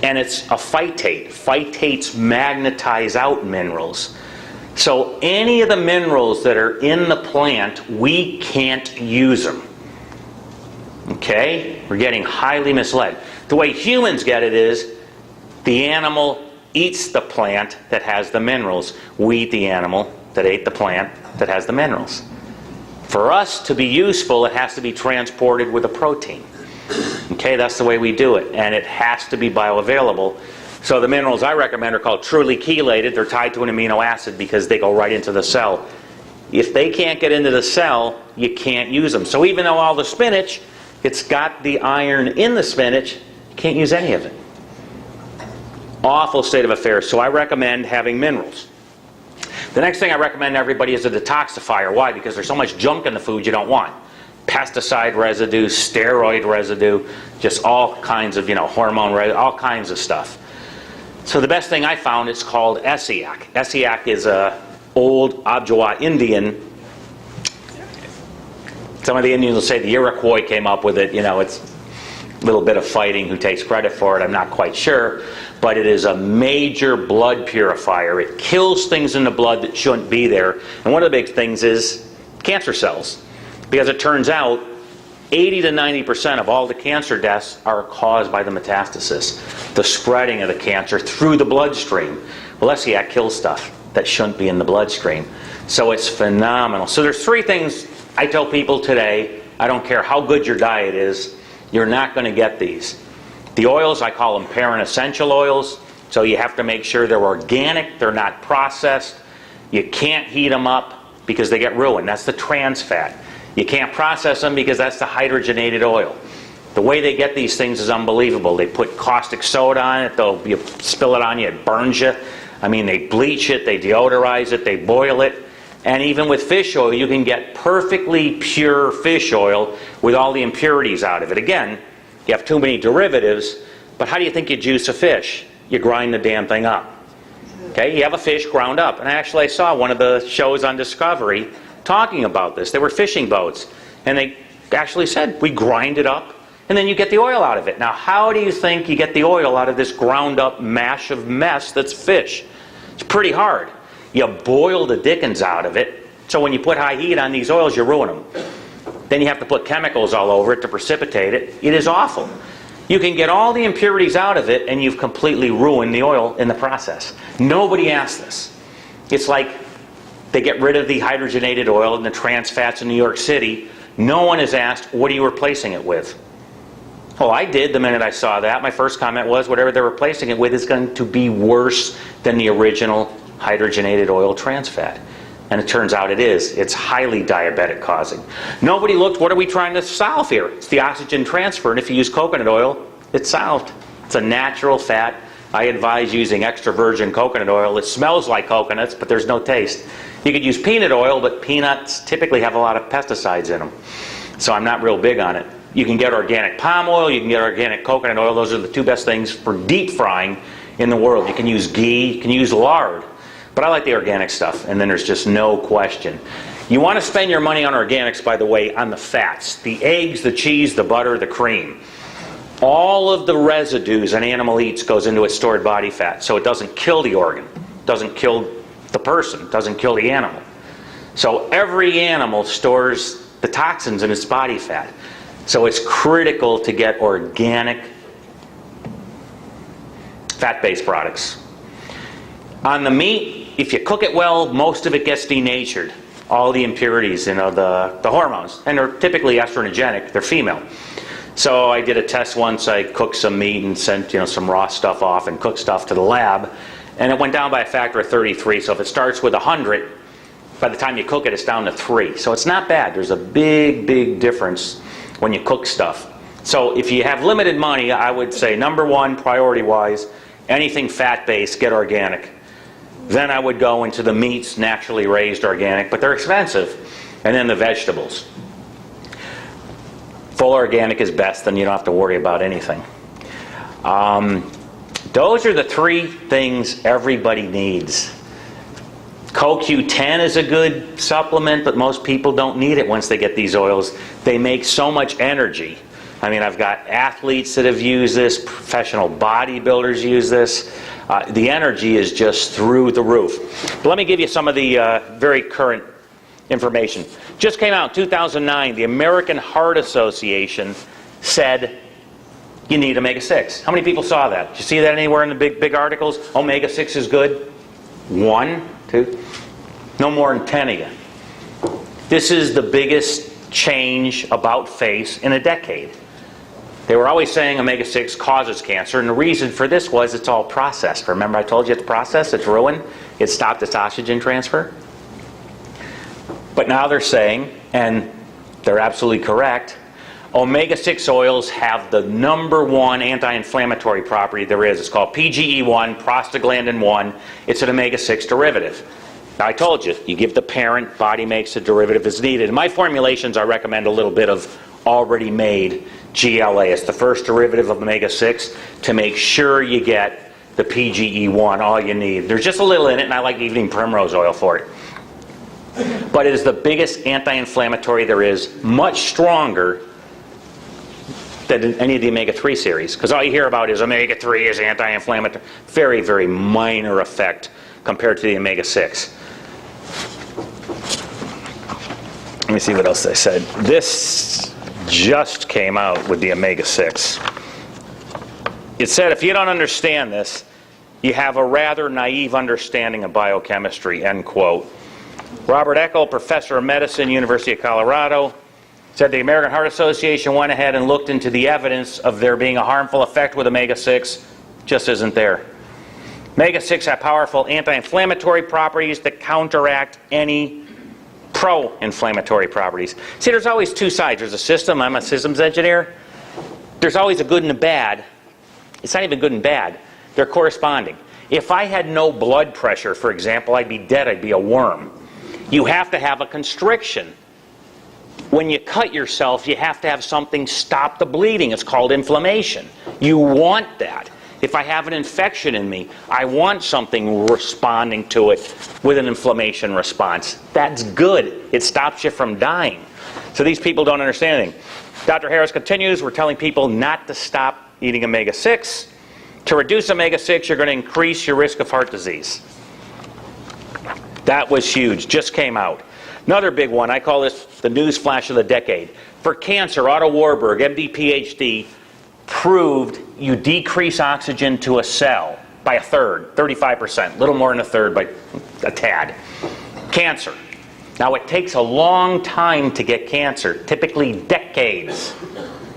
And it's a phytate. Phytates magnetize out minerals. So any of the minerals that are in the plant, we can't use them. Okay? We're getting highly misled. The way humans get it is the animal eats the plant that has the minerals. We eat the animal that ate the plant that has the minerals. For us to be useful, it has to be transported with a protein. Okay, that's the way we do it. And it has to be bioavailable. So the minerals I recommend are called truly chelated. They're tied to an amino acid because they go right into the cell. If they can't get into the cell, you can't use them. So even though all the spinach, it's got the iron in the spinach, you can't use any of it. Awful state of affairs. So I recommend having minerals. The next thing I recommend everybody is a detoxifier. Why? Because there's so much junk in the food you don't want. Pesticide residue, steroid residue, just all kinds of, hormone residue, all kinds of stuff. So the best thing I found is called Essiac. Essiac is a old Ojibwa Indian. Some of the Indians will say the Iroquois came up with it. It's a little bit of fighting who takes credit for it. I'm not quite sure. But it is a major blood purifier. It kills things in the blood that shouldn't be there. And one of the big things is cancer cells. Because it turns out 80 to 90% of all the cancer deaths are caused by the metastasis, the spreading of the cancer through the bloodstream. Well, Essiac kills stuff that shouldn't be in the bloodstream. So it's phenomenal. So there's 3 things I tell people today. I don't care how good your diet is, you're not going to get these. The oils, I call them parent essential oils. So you have to make sure they're organic, they're not processed. You can't heat them up because they get ruined. That's the trans fat. You can't process them because that's the hydrogenated oil. The way they get these things is unbelievable. They put caustic soda on it, you spill it on you, it burns you. I mean, they bleach it, they deodorize it, they boil it. And even with fish oil, you can get perfectly pure fish oil with all the impurities out of it. Again, you have too many derivatives, but how do you think you juice a fish? You grind the damn thing up. Okay, you have a fish ground up. And actually I saw one of the shows on Discovery talking about this. They were fishing boats. And they actually said, we grind it up, and then you get the oil out of it. Now, how do you think you get the oil out of this ground up mash of mess that's fish? It's pretty hard. You boil the dickens out of it. So when you put high heat on these oils, you ruin them. Then you have to put chemicals all over it to precipitate it. It is awful. You can get all the impurities out of it, and you've completely ruined the oil in the process. Nobody asked this. It's like they get rid of the hydrogenated oil and the trans fats in New York City. No one has asked, what are you replacing it with? Well, I did the minute I saw that. My first comment was, whatever they're replacing it with is going to be worse than the original hydrogenated oil trans fat. And it turns out it is. It's highly diabetic causing. Nobody looked, what are we trying to solve here? It's the oxygen transfer, and if you use coconut oil, it's solved. It's a natural fat. I advise using extra virgin coconut oil. It smells like coconuts, but there's no taste. You could use peanut oil, but peanuts typically have a lot of pesticides in them. So I'm not real big on it. You can get organic palm oil, you can get organic coconut oil. Those are the 2 best things for deep frying in the world. You can use ghee, you can use lard. But I like the organic stuff, and then there's just no question. You want to spend your money on organics, by the way, on the fats. The eggs, the cheese, the butter, the cream. All of the residues an animal eats goes into its stored body fat, so it doesn't kill the organ, doesn't kill the person, doesn't kill the animal. So every animal stores the toxins in its body fat. So it's critical to get organic fat-based products. On the meat, if you cook it well, most of it gets denatured. All the impurities, the hormones. And they're typically estrogenic. They're female. So I did a test once. I cooked some meat and sent some raw stuff off and cooked stuff to the lab. And it went down by a factor of 33. So if it starts with 100, by the time you cook it, it's down to 3. So it's not bad. There's a big, big difference when you cook stuff. So if you have limited money, I would say, number 1, priority-wise, anything fat-based, get organic. Then I would go into the meats, naturally raised organic, but they're expensive. And then the vegetables. Full organic is best, then you don't have to worry about anything. Those are the 3 things everybody needs. CoQ10 is a good supplement, but most people don't need it once they get these oils. They make so much energy. I mean, I've got athletes that have used this, professional bodybuilders use this. The energy is just through the roof. But let me give you some of the very current information. Just came out in 2009, the American Heart Association said you need omega-6. How many people saw that? Did you see that anywhere in the big articles? Omega-6 is good? 1, 2, no more than 10 of you. This is the biggest change about face in a decade. They were always saying omega-6 causes cancer, and the reason for this was it's all processed. Remember I told you it's processed, it's ruined, it stopped its oxygen transfer? But now they're saying, and they're absolutely correct, omega-6 oils have the number 1 anti-inflammatory property there is. It's called PGE1, prostaglandin 1. It's an omega-6 derivative. Now I told you, you give the parent, body makes the derivative as needed. In my formulations I recommend a little bit of already made GLA. It's the first derivative of omega-6 to make sure you get the PGE1, all you need. There's just a little in it, and I like evening primrose oil for it. But it is the biggest anti-inflammatory there is, much stronger than any of the omega-3 series. Because all you hear about is omega-3 is anti-inflammatory. Very, very minor effect compared to the omega-6. Let me see what else they said. This just came out with the omega-6. It said, if you don't understand this, you have a rather naive understanding of biochemistry, end quote. Robert Eckel, professor of medicine, University of Colorado, said the American Heart Association went ahead and looked into the evidence of there being a harmful effect with omega-6. Just isn't there. Omega-6 have powerful anti-inflammatory properties that counteract any pro-inflammatory properties. See, there's always two sides. There's a system. I'm a systems engineer. There's always a good and a bad. It's not even good and bad. They're corresponding. If I had no blood pressure, for example, I'd be dead. I'd be a worm. You have to have a constriction. When you cut yourself, you have to have something stop the bleeding. It's called inflammation. You want that. If I have an infection in me, I want something responding to it with an inflammation response. That's good. It stops you from dying. So these people don't understand anything. Dr. Harris continues, we're telling people not to stop eating omega-6. To reduce omega-6, you're going to increase your risk of heart disease. That was huge. Just came out. Another big one, I call this the news flash of the decade. For cancer, Otto Warburg, MD, PhD, proved you decrease oxygen to a cell by a third, 35%, a little more than a third, by a tad. Cancer. Now, it takes a long time to get cancer, typically decades.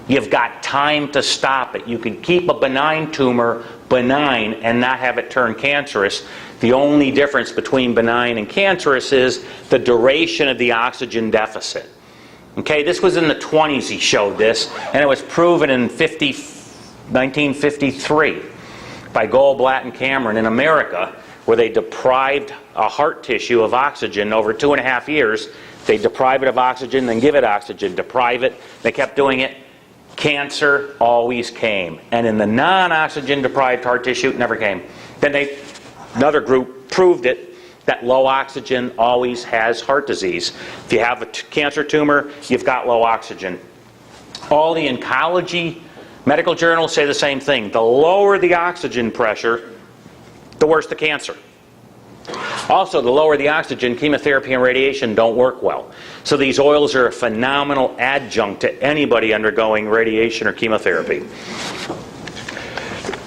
You've got time to stop it. You can keep a benign tumor benign and not have it turn cancerous. The only difference between benign and cancerous is the duration of the oxygen deficit. Okay, this was in the 20s he showed this, and it was proven in 1953 by Goldblatt and Cameron in America, where they deprived a heart tissue of oxygen over 2.5 years. They deprive it of oxygen, then give it oxygen, deprive it. They kept doing it. Cancer always came. And in the non-oxygen deprived heart tissue, it never came. Then another group proved it, that low oxygen always has heart disease. If you have a cancer tumor, you've got low oxygen. All the oncology medical journals say the same thing. The lower the oxygen pressure, the worse the cancer. Also, the lower the oxygen, chemotherapy and radiation don't work well. So these oils are a phenomenal adjunct to anybody undergoing radiation or chemotherapy.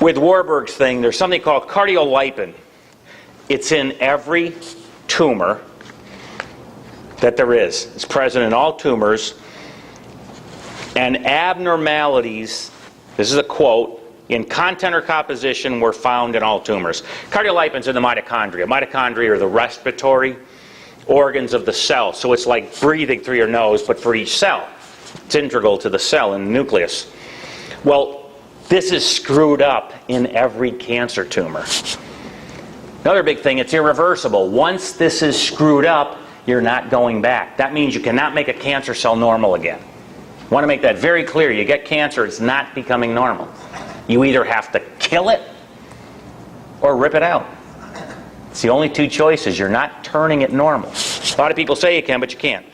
With Warburg's thing, there's something called cardiolipin. It's in every tumor that there is. It's present in all tumors. And abnormalities, this is a quote, in content or composition were found in all tumors. Cardiolipin's in the mitochondria. Mitochondria are the respiratory organs of the cell. So it's like breathing through your nose, but for each cell. It's integral to the cell in the nucleus. Well, this is screwed up in every cancer tumor. Another big thing, it's irreversible. Once this is screwed up, you're not going back. That means you cannot make a cancer cell normal again. I want to make that very clear. You get cancer, it's not becoming normal. You either have to kill it or rip it out. It's the only two choices. You're not turning it normal. A lot of people say you can, but you can't.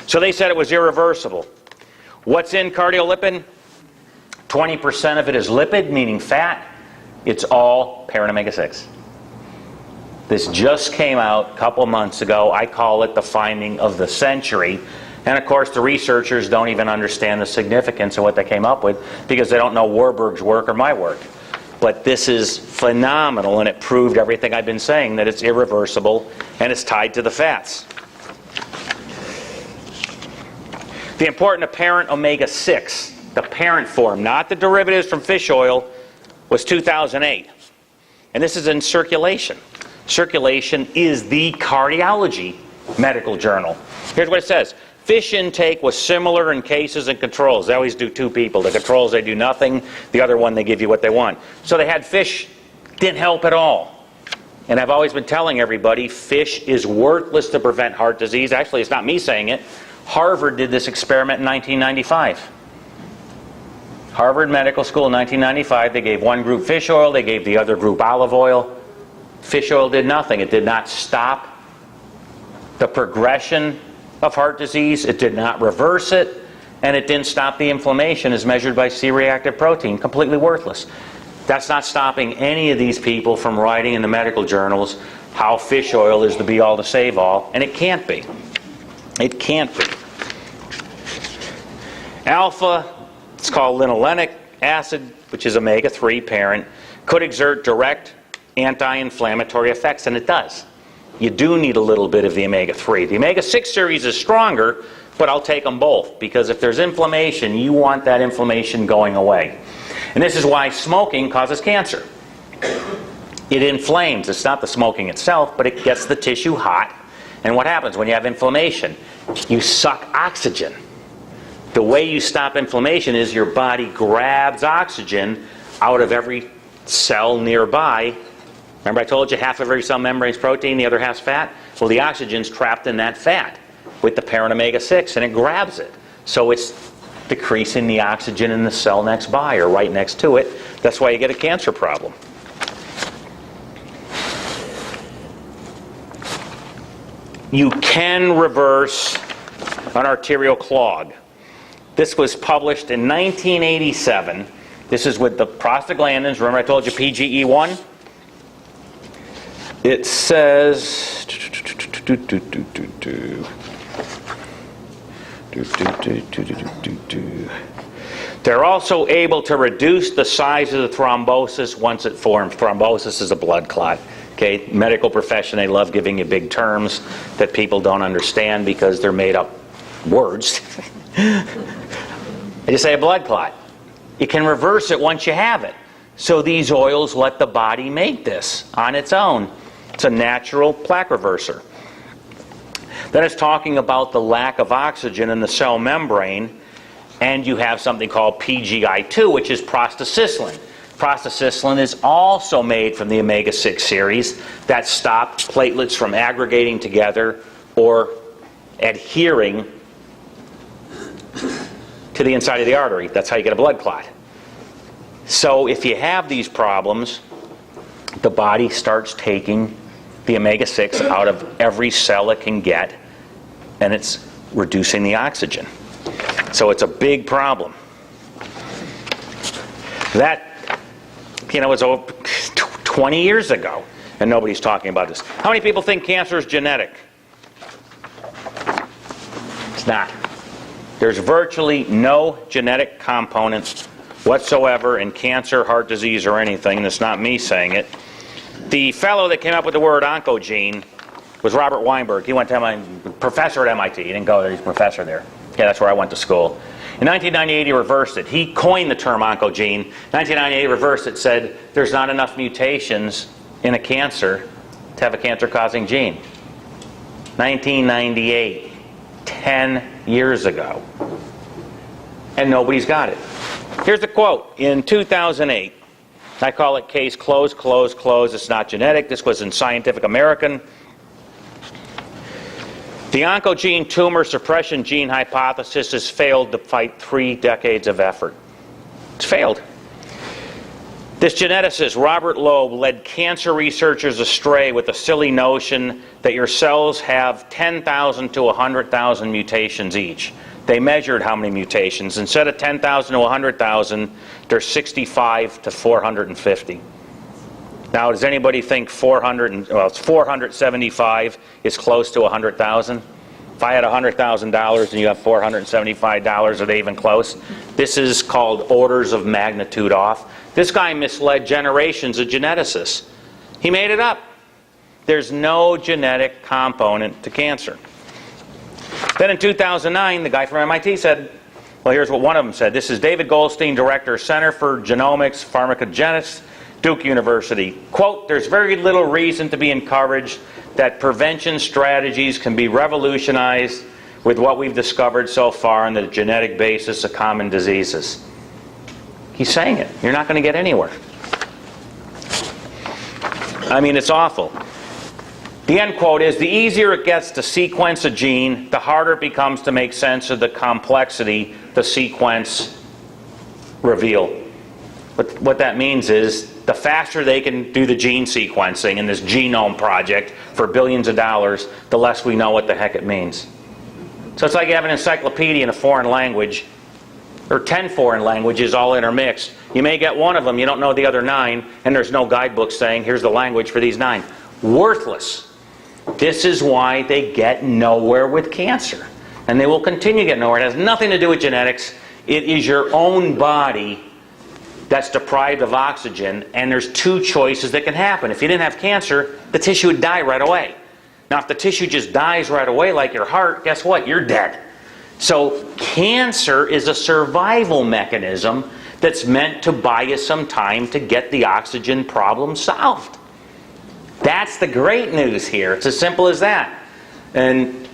So they said it was irreversible. What's in cardiolipin? 20% of it is lipid, meaning fat. It's all parent omega-6. This just came out a couple months ago. I call it the finding of the century. And of course, the researchers don't even understand the significance of what they came up with because they don't know Warburg's work or my work. But this is phenomenal, and it proved everything I've been saying, that it's irreversible and it's tied to the fats. The important apparent omega-6, the parent form, not the derivatives from fish oil, was 2008. And this is in Circulation. Circulation is the cardiology medical journal. Here's what it says. Fish intake was similar in cases and controls. They always do two people. The controls, they do nothing. The other one, they give you what they want. So they had fish, didn't help at all. And I've always been telling everybody, fish is worthless to prevent heart disease. Actually, it's not me saying it. Harvard did this experiment in 1995. Harvard Medical School in 1995, they gave one group fish oil, they gave the other group olive oil. Fish oil did nothing. It did not stop the progression of heart disease. It did not reverse it. And it didn't stop the inflammation as measured by C-reactive protein. Completely worthless. That's not stopping any of these people from writing in the medical journals how fish oil is the be-all to save-all. And it can't be. It can't be. Alpha, it's called linolenic acid, which is omega-3 parent, could exert direct anti-inflammatory effects, and it does. You do need a little bit of the omega-3. The omega-6 series is stronger, but I'll take them both, because if there's inflammation, you want that inflammation going away. And this is why smoking causes cancer. It inflames. It's not the smoking itself, but it gets the tissue hot. And what happens when you have inflammation? You suck oxygen. The way you stop inflammation is your body grabs oxygen out of every cell nearby. Remember I told you half of every cell membrane is protein, the other half's fat? Well, the oxygen's trapped in that fat with the parent omega-6, and it grabs it. So it's decreasing the oxygen in the cell next by or right next to it. That's why you get a cancer problem. You can reverse an arterial clog. This was published in 1987. This is with the prostaglandins. Remember I told you PGE1? It says... They're also able to reduce the size of the thrombosis once it forms. Thrombosis is a blood clot. Okay, medical profession, they love giving you big terms that people don't understand because they're made up words. I just say a blood clot. You can reverse it once you have it. So these oils let the body make this on its own. It's a natural plaque reverser. Then it's talking about the lack of oxygen in the cell membrane, and you have something called PGI2, which is prostacyclin. Prostacyclin is also made from the omega-6 series that stop platelets from aggregating together or adhering to the inside of the artery. That's how you get a blood clot. So if you have these problems, the body starts taking the omega-6 out of every cell it can get, and it's reducing the oxygen. So it's a big problem. That, was over 20 years ago, and nobody's talking about this. How many people think cancer is genetic? It's not. There's virtually no genetic component whatsoever in cancer, heart disease, or anything, and it's not me saying it. The fellow that came up with the word oncogene was Robert Weinberg. He went to professor at MIT. He didn't go there, he's a professor there. Yeah, that's where I went to school. In 1998, he reversed it. He coined the term oncogene. 1998, reversed it, said there's not enough mutations in a cancer to have a cancer-causing gene. 1998, 10 years ago. And nobody's got it. Here's the quote. In 2008, I call it case closed, closed, closed. It's not genetic. This was in Scientific American. The oncogene tumor suppression gene hypothesis has failed despite 3 decades of effort. It's failed. This geneticist, Robert Loeb, led cancer researchers astray with the silly notion that your cells have 10,000 to 100,000 mutations each. They measured how many mutations. Instead of 10,000 to 100,000, there's 65 to 450. Now, does anybody think 475 is close to 100,000? If I had $100,000 and you have $475, are they even close? This is called orders of magnitude off. This guy misled generations of geneticists. He made it up. There's no genetic component to cancer. Then in 2009, the guy from MIT said, well, here's what one of them said. This is David Goldstein, Director, Center for Genomics, Pharmacogenetics, Duke University. Quote, there's very little reason to be encouraged that prevention strategies can be revolutionized with what we've discovered so far on the genetic basis of common diseases. He's saying it. You're not going to get anywhere. I mean, it's awful. The end quote is, the easier it gets to sequence a gene, the harder it becomes to make sense of the complexity the sequence reveal. What that means is, the faster they can do the gene sequencing in this genome project for billions of dollars, the less we know what the heck it means. So it's like you have an encyclopedia in a foreign language, or 10 foreign languages all intermixed. You may get one of them, you don't know the other 9, and there's no guidebook saying, here's the language for these 9. Worthless. This is why they get nowhere with cancer. And they will continue to get nowhere. It has nothing to do with genetics. It is your own body that's deprived of oxygen, and there's two choices that can happen. If you didn't have cancer, the tissue would die right away. Now, if the tissue just dies right away, like your heart, guess what? You're dead. So cancer is a survival mechanism that's meant to buy you some time to get the oxygen problem solved. That's the great news here. It's as simple as that. And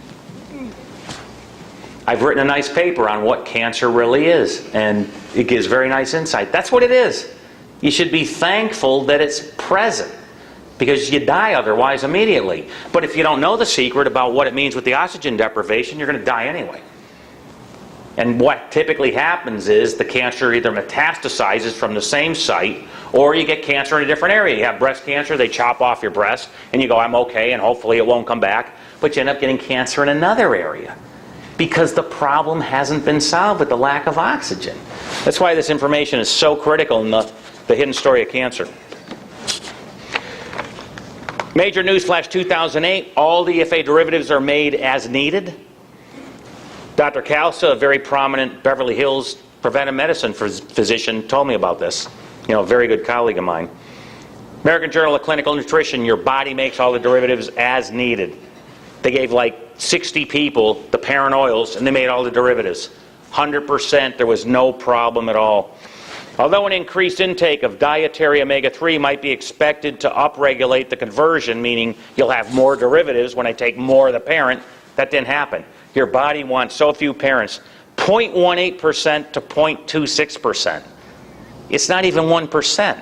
I've written a nice paper on what cancer really is, and it gives very nice insight. That's what it is. You should be thankful that it's present, because you die otherwise immediately. But if you don't know the secret about what it means with the oxygen deprivation, you're going to die anyway. And what typically happens is the cancer either metastasizes from the same site, or you get cancer in a different area. You have breast cancer, they chop off your breast, and you go, I'm okay, and hopefully it won't come back. But you end up getting cancer in another area, because the problem hasn't been solved with the lack of oxygen. That's why this information is so critical in the hidden story of cancer. Major newsflash 2008, all DFA derivatives are made as needed. Dr. Kalsa, a very prominent Beverly Hills preventive medicine physician, told me about this. A very good colleague of mine. American Journal of Clinical Nutrition, your body makes all the derivatives as needed. They gave like 60 people the parent oils, and they made all the derivatives. 100%, there was no problem at all. Although an increased intake of dietary omega-3 might be expected to upregulate the conversion, meaning you'll have more derivatives when I take more of the parent, that didn't happen. Your body wants so few parents, 0.18% to 0.26%. It's not even 1%.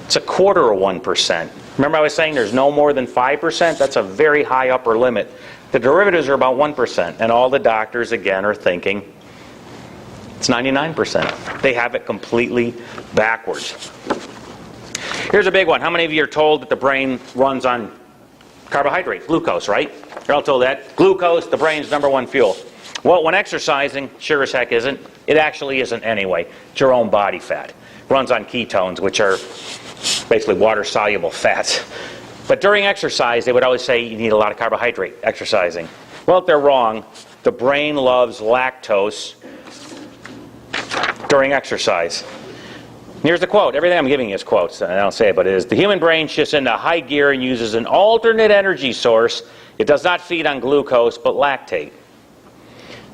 It's a quarter of 1%. Remember I was saying there's no more than 5%? That's a very high upper limit. The derivatives are about 1%, and all the doctors, again, are thinking it's 99%. They have it completely backwards. Here's a big one. How many of you are told that the brain runs on carbohydrate, glucose, right? You're all told that. Glucose, the brain's number one fuel. Well, when exercising, sure as heck isn't. It actually isn't anyway. It's your own body fat. It runs on ketones, which are basically water-soluble fats. But during exercise, they would always say you need a lot of carbohydrate exercising. Well, if they're wrong, the brain loves lactose during exercise. Here's the quote. Everything I'm giving you is quotes. I don't say it, but it is. The human brain shifts into high gear and uses an alternate energy source. It does not feed on glucose, but lactate.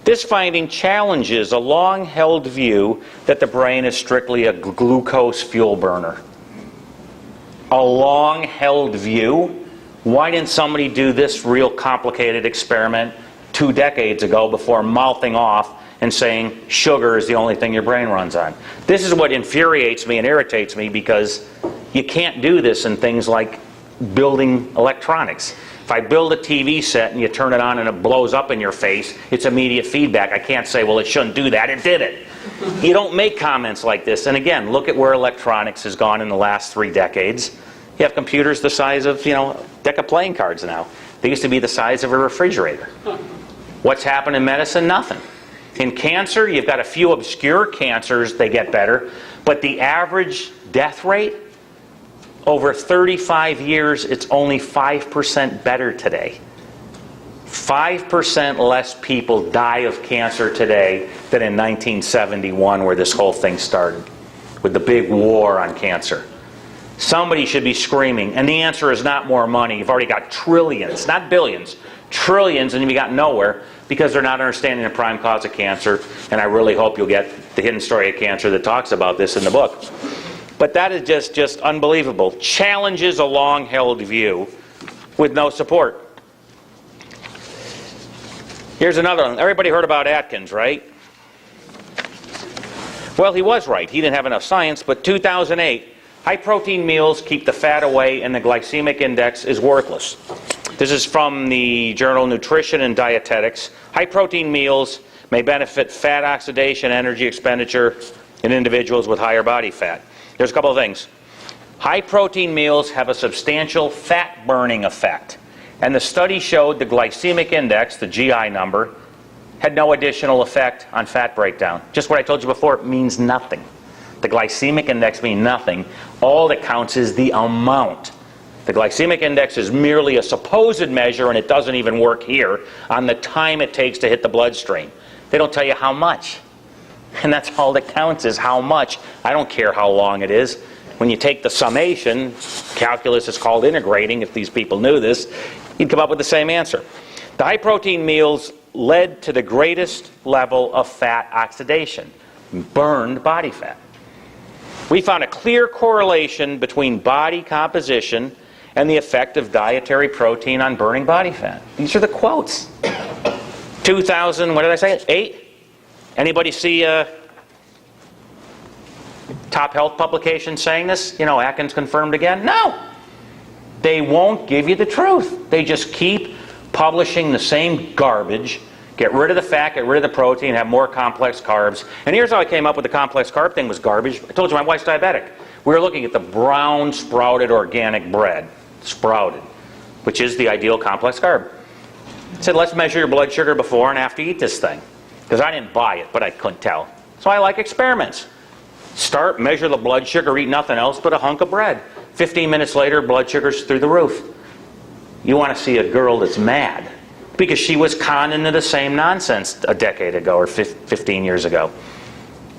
This finding challenges a long-held view that the brain is strictly a glucose fuel burner. A long-held view? Why didn't somebody do this real complicated experiment 2 decades ago before mouthing off and saying sugar is the only thing your brain runs on? This is what infuriates me and irritates me, because you can't do this in things like building electronics. If I build a TV set and you turn it on and it blows up in your face, it's immediate feedback. I can't say, well, it shouldn't do that. It did it. You don't make comments like this. And again, look at where electronics has gone in the last 3 decades. You have computers the size of, a deck of playing cards now. They used to be the size of a refrigerator. What's happened in medicine? Nothing. In cancer, you've got a few obscure cancers, they get better. But the average death rate, over 35 years, it's only 5% better today. 5% less people die of cancer today than in 1971, where this whole thing started, with the big war on cancer. Somebody should be screaming, and the answer is not more money. You've already got trillions, not billions, trillions, and you've got nowhere, because they're not understanding the prime cause of cancer. And I really hope you'll get the hidden story of cancer that talks about this in the book. But that is just unbelievable. Challenges a long-held view with no support. Here's another one. Everybody heard about Atkins, right? Well, he was right. He didn't have enough science, but 2008, high-protein meals keep the fat away and the glycemic index is worthless. This is from the journal Nutrition and Dietetics. High-protein meals may benefit fat oxidation, energy expenditure in individuals with higher body fat. There's a couple of things. High-protein meals have a substantial fat-burning effect. And the study showed the glycemic index, the GI number, had no additional effect on fat breakdown. Just what I told you before, it means nothing. The glycemic index means nothing. All that counts is the amount. The glycemic index is merely a supposed measure, and it doesn't even work here, on the time it takes to hit the bloodstream. They don't tell you how much. And that's all that counts, is how much. I don't care how long it is. When you take the summation, calculus is called integrating, if these people knew this, you'd come up with the same answer. The high protein meals led to the greatest level of fat oxidation, burned body fat. We found a clear correlation between body composition and the effect of dietary protein on burning body fat. These are the quotes. 2000, what did I say? 8? Anybody see a top health publication saying this? You know, Atkins confirmed again? No. They won't give you the truth. They just keep publishing the same garbage. Get rid of the fat, get rid of the protein, have more complex carbs. And here's how I came up with the complex carb thing was garbage. I told you my wife's diabetic. We were looking at the brown sprouted organic bread, sprouted, which is the ideal complex carb. I said, let's measure your blood sugar before and after you eat this thing. Because I didn't buy it, but I couldn't tell. So I like experiments. Start, measure the blood sugar, eat nothing else but a hunk of bread. 15 minutes later, blood sugar's through the roof. You want to see a girl that's mad because she was conned into the same nonsense a decade ago or 15 years ago.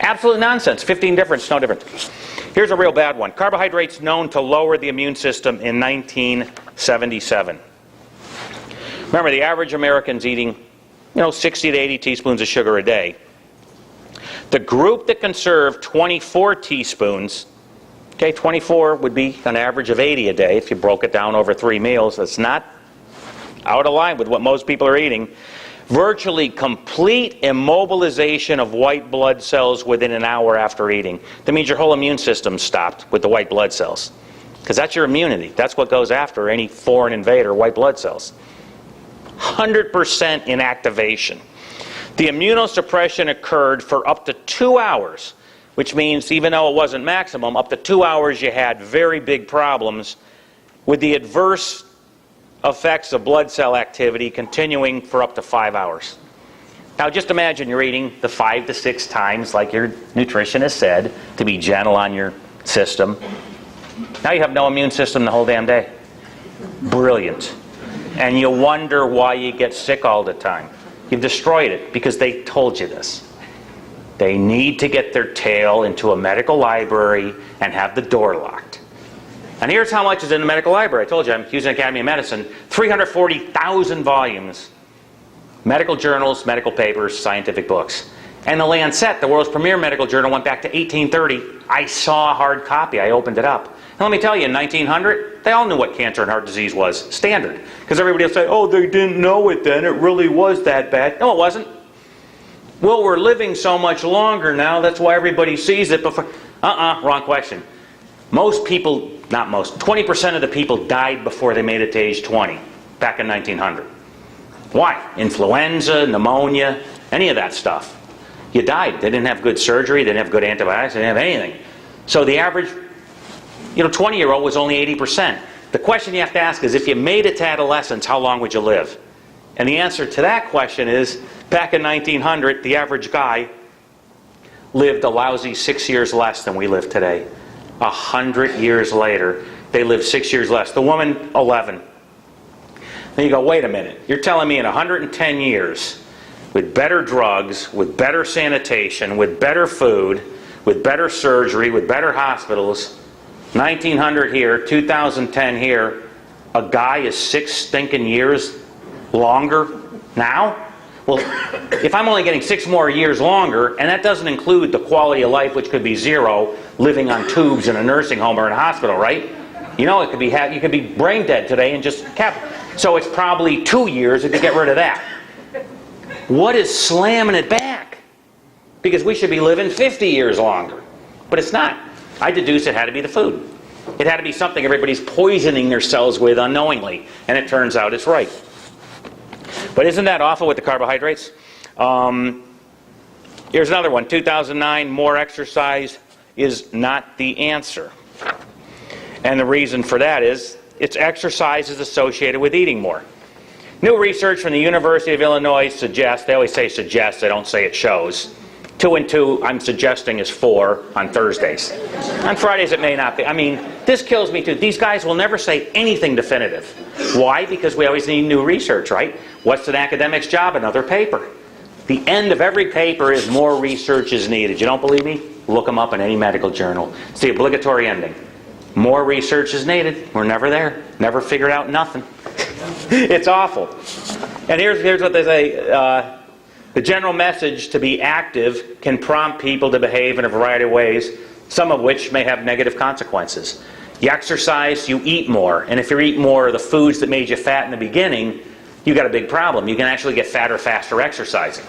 Absolute nonsense. 15 difference, no difference. Here's a real bad one. Carbohydrates known to lower the immune system in 1977. Remember, the average American's eating 60 to 80 teaspoons of sugar a day. The group that conserved 24 teaspoons, okay, 24 would be an average of 80 a day if you broke it down over 3 meals. That's not out of line with what most people are eating. Virtually complete immobilization of white blood cells within an hour after eating. That means your whole immune system stopped with the white blood cells. Because that's your immunity. That's what goes after any foreign invader, white blood cells. 100% inactivation. The immunosuppression occurred for up to 2 hours, which means even though it wasn't maximum, up to 2 hours you had very big problems with the adverse effects of blood cell activity continuing for up to 5 hours. Now just imagine you're eating the 5 to 6 times like your nutritionist said to be gentle on your system. Now you have no immune system the whole damn day. Brilliant. And you wonder why you get sick all the time. You've destroyed it because they told you this. They need to get their tail into a medical library and have the door locked. And here's how much is in the medical library. I told you I'm Houston Academy of Medicine. 340,000 volumes. Medical journals, medical papers, scientific books. And the Lancet, the world's premier medical journal, went back to 1830. I saw a hard copy. I opened it up. And let me tell you, in 1900, they all knew what cancer and heart disease was. Standard. Because everybody will say, oh, they didn't know it then. It really was that bad. No, it wasn't. Well, we're living so much longer now. That's why everybody sees it before. Wrong question. Most people, not most, 20% of the people died before they made it to age 20, back in 1900. Why? Influenza, pneumonia, any of that stuff. You died. They didn't have good surgery. They didn't have good antibiotics. They didn't have anything. So the average 20-year-old was only 80%. The question you have to ask is, if you made it to adolescence, how long would you live? And the answer to that question is, back in 1900, the average guy lived a lousy 6 years less than we live today. 100 years later, they lived 6 years less. The woman, 11. Then you go, wait a minute. You're telling me in 110 years, with better drugs, with better sanitation, with better food, with better surgery, with better hospitals, 1900 here, 2010 here, a guy is 6 stinking years longer now? Well, if I'm only getting 6 more years longer, and that doesn't include the quality of life, which could be 0, living on tubes in a nursing home or in a hospital, right? It could be you could be brain dead today and just so it's probably 2 years if you get rid of that. What is slamming it back? Because we should be living 50 years longer, but it's not. I deduced it had to be the food. It had to be something everybody's poisoning their cells with unknowingly, and it turns out it's right. But isn't that awful with the carbohydrates? Here's another one. 2009, more exercise is not the answer. And the reason for that is, exercise is associated with eating more. New research from the University of Illinois suggests, they always say suggests, they don't say it shows. 2 and 2, I'm suggesting, is 4 on Thursdays. On Fridays it may not be. I mean, this kills me too. These guys will never say anything definitive. Why? Because we always need new research, right? What's an academic's job? Another paper. The end of every paper is more research is needed. You don't believe me? Look them up in any medical journal. It's the obligatory ending. More research is needed. We're never there. Never figured out nothing. It's awful. And here's what they say. The general message to be active can prompt people to behave in a variety of ways, some of which may have negative consequences. You exercise, you eat more. And if you eat more of the foods that made you fat in the beginning, you got a big problem. You can actually get fatter faster exercising.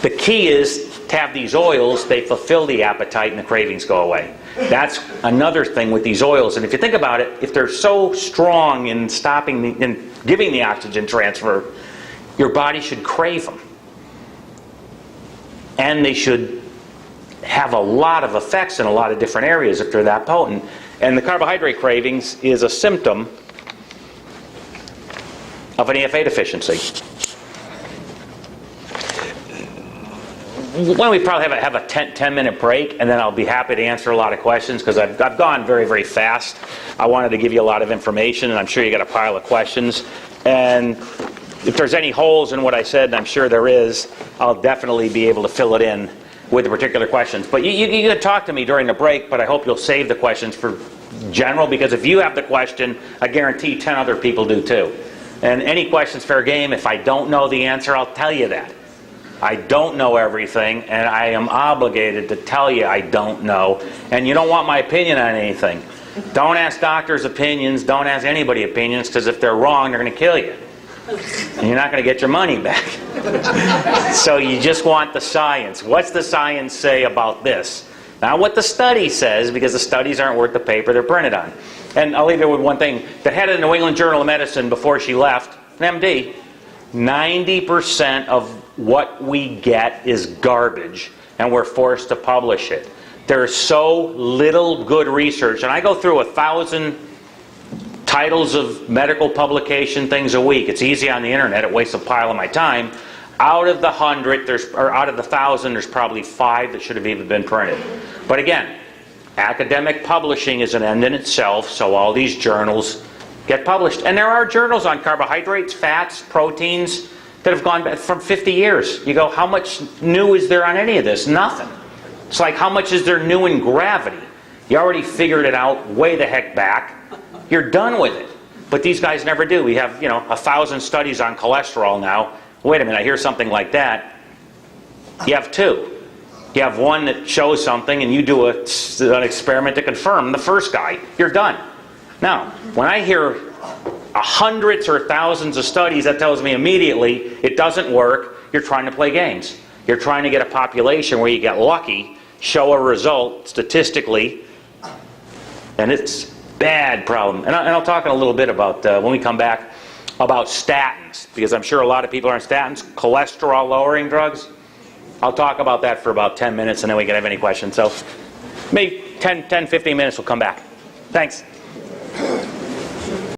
The key is to have these oils, they fulfill the appetite and the cravings go away. That's another thing with these oils. And if you think about it, if they're so strong in stopping in giving the oxygen transfer, your body should crave them. And they should have a lot of effects in a lot of different areas if they're that potent. And the carbohydrate cravings is a symptom of an EFA deficiency. Why don't we probably have a 10-minute break, and then I'll be happy to answer a lot of questions, because I've gone very, very fast. I wanted to give you a lot of information, and I'm sure you got a pile of questions. And if there's any holes in what I said, and I'm sure there is, I'll definitely be able to fill it in with the particular questions. But you can talk to me during the break, but I hope you'll save the questions for general, because if you have the question, I guarantee 10 other people do too. And any question's fair game. If I don't know the answer, I'll tell you that. I don't know everything, and I am obligated to tell you I don't know. And you don't want my opinion on anything. Don't ask doctors' opinions. Don't ask anybody opinions, because if they're wrong, they're going to kill you. And you're not going to get your money back. So you just want the science. What's the science say about this? Not what the study says, because the studies aren't worth the paper they're printed on. And I'll leave you with one thing. The head of the New England Journal of Medicine, before she left, an MD, 90% of what we get is garbage, and we're forced to publish it. There's so little good research, and I go through 1,000 titles of medical publication things a week. It's easy on the internet. It wastes a pile of my time. Out of the 100, out of the 1,000, there's probably 5 that should have even been printed. But again, academic publishing is an end in itself, so all these journals get published. And there are journals on carbohydrates, fats, proteins that have gone back from 50 years. You go, how much new is there on any of this? Nothing. It's like, how much is there new in gravity? You already figured it out way the heck back. You're done with it. But these guys never do. We have, 1,000 studies on cholesterol now. Wait a minute, I hear something like that. You have 2. You have one that shows something, and you do an experiment to confirm the first guy. You're done. Now, when I hear hundreds or thousands of studies, that tells me immediately it doesn't work. You're trying to play games. You're trying to get a population where you get lucky, show a result statistically, and it's a bad problem. And I'll talk in a little bit about, when we come back, about statins, because I'm sure a lot of people are on statins, cholesterol-lowering drugs. I'll talk about that for about 10 minutes, and then we can have any questions. So maybe 10, 15 minutes, we'll come back. Thanks.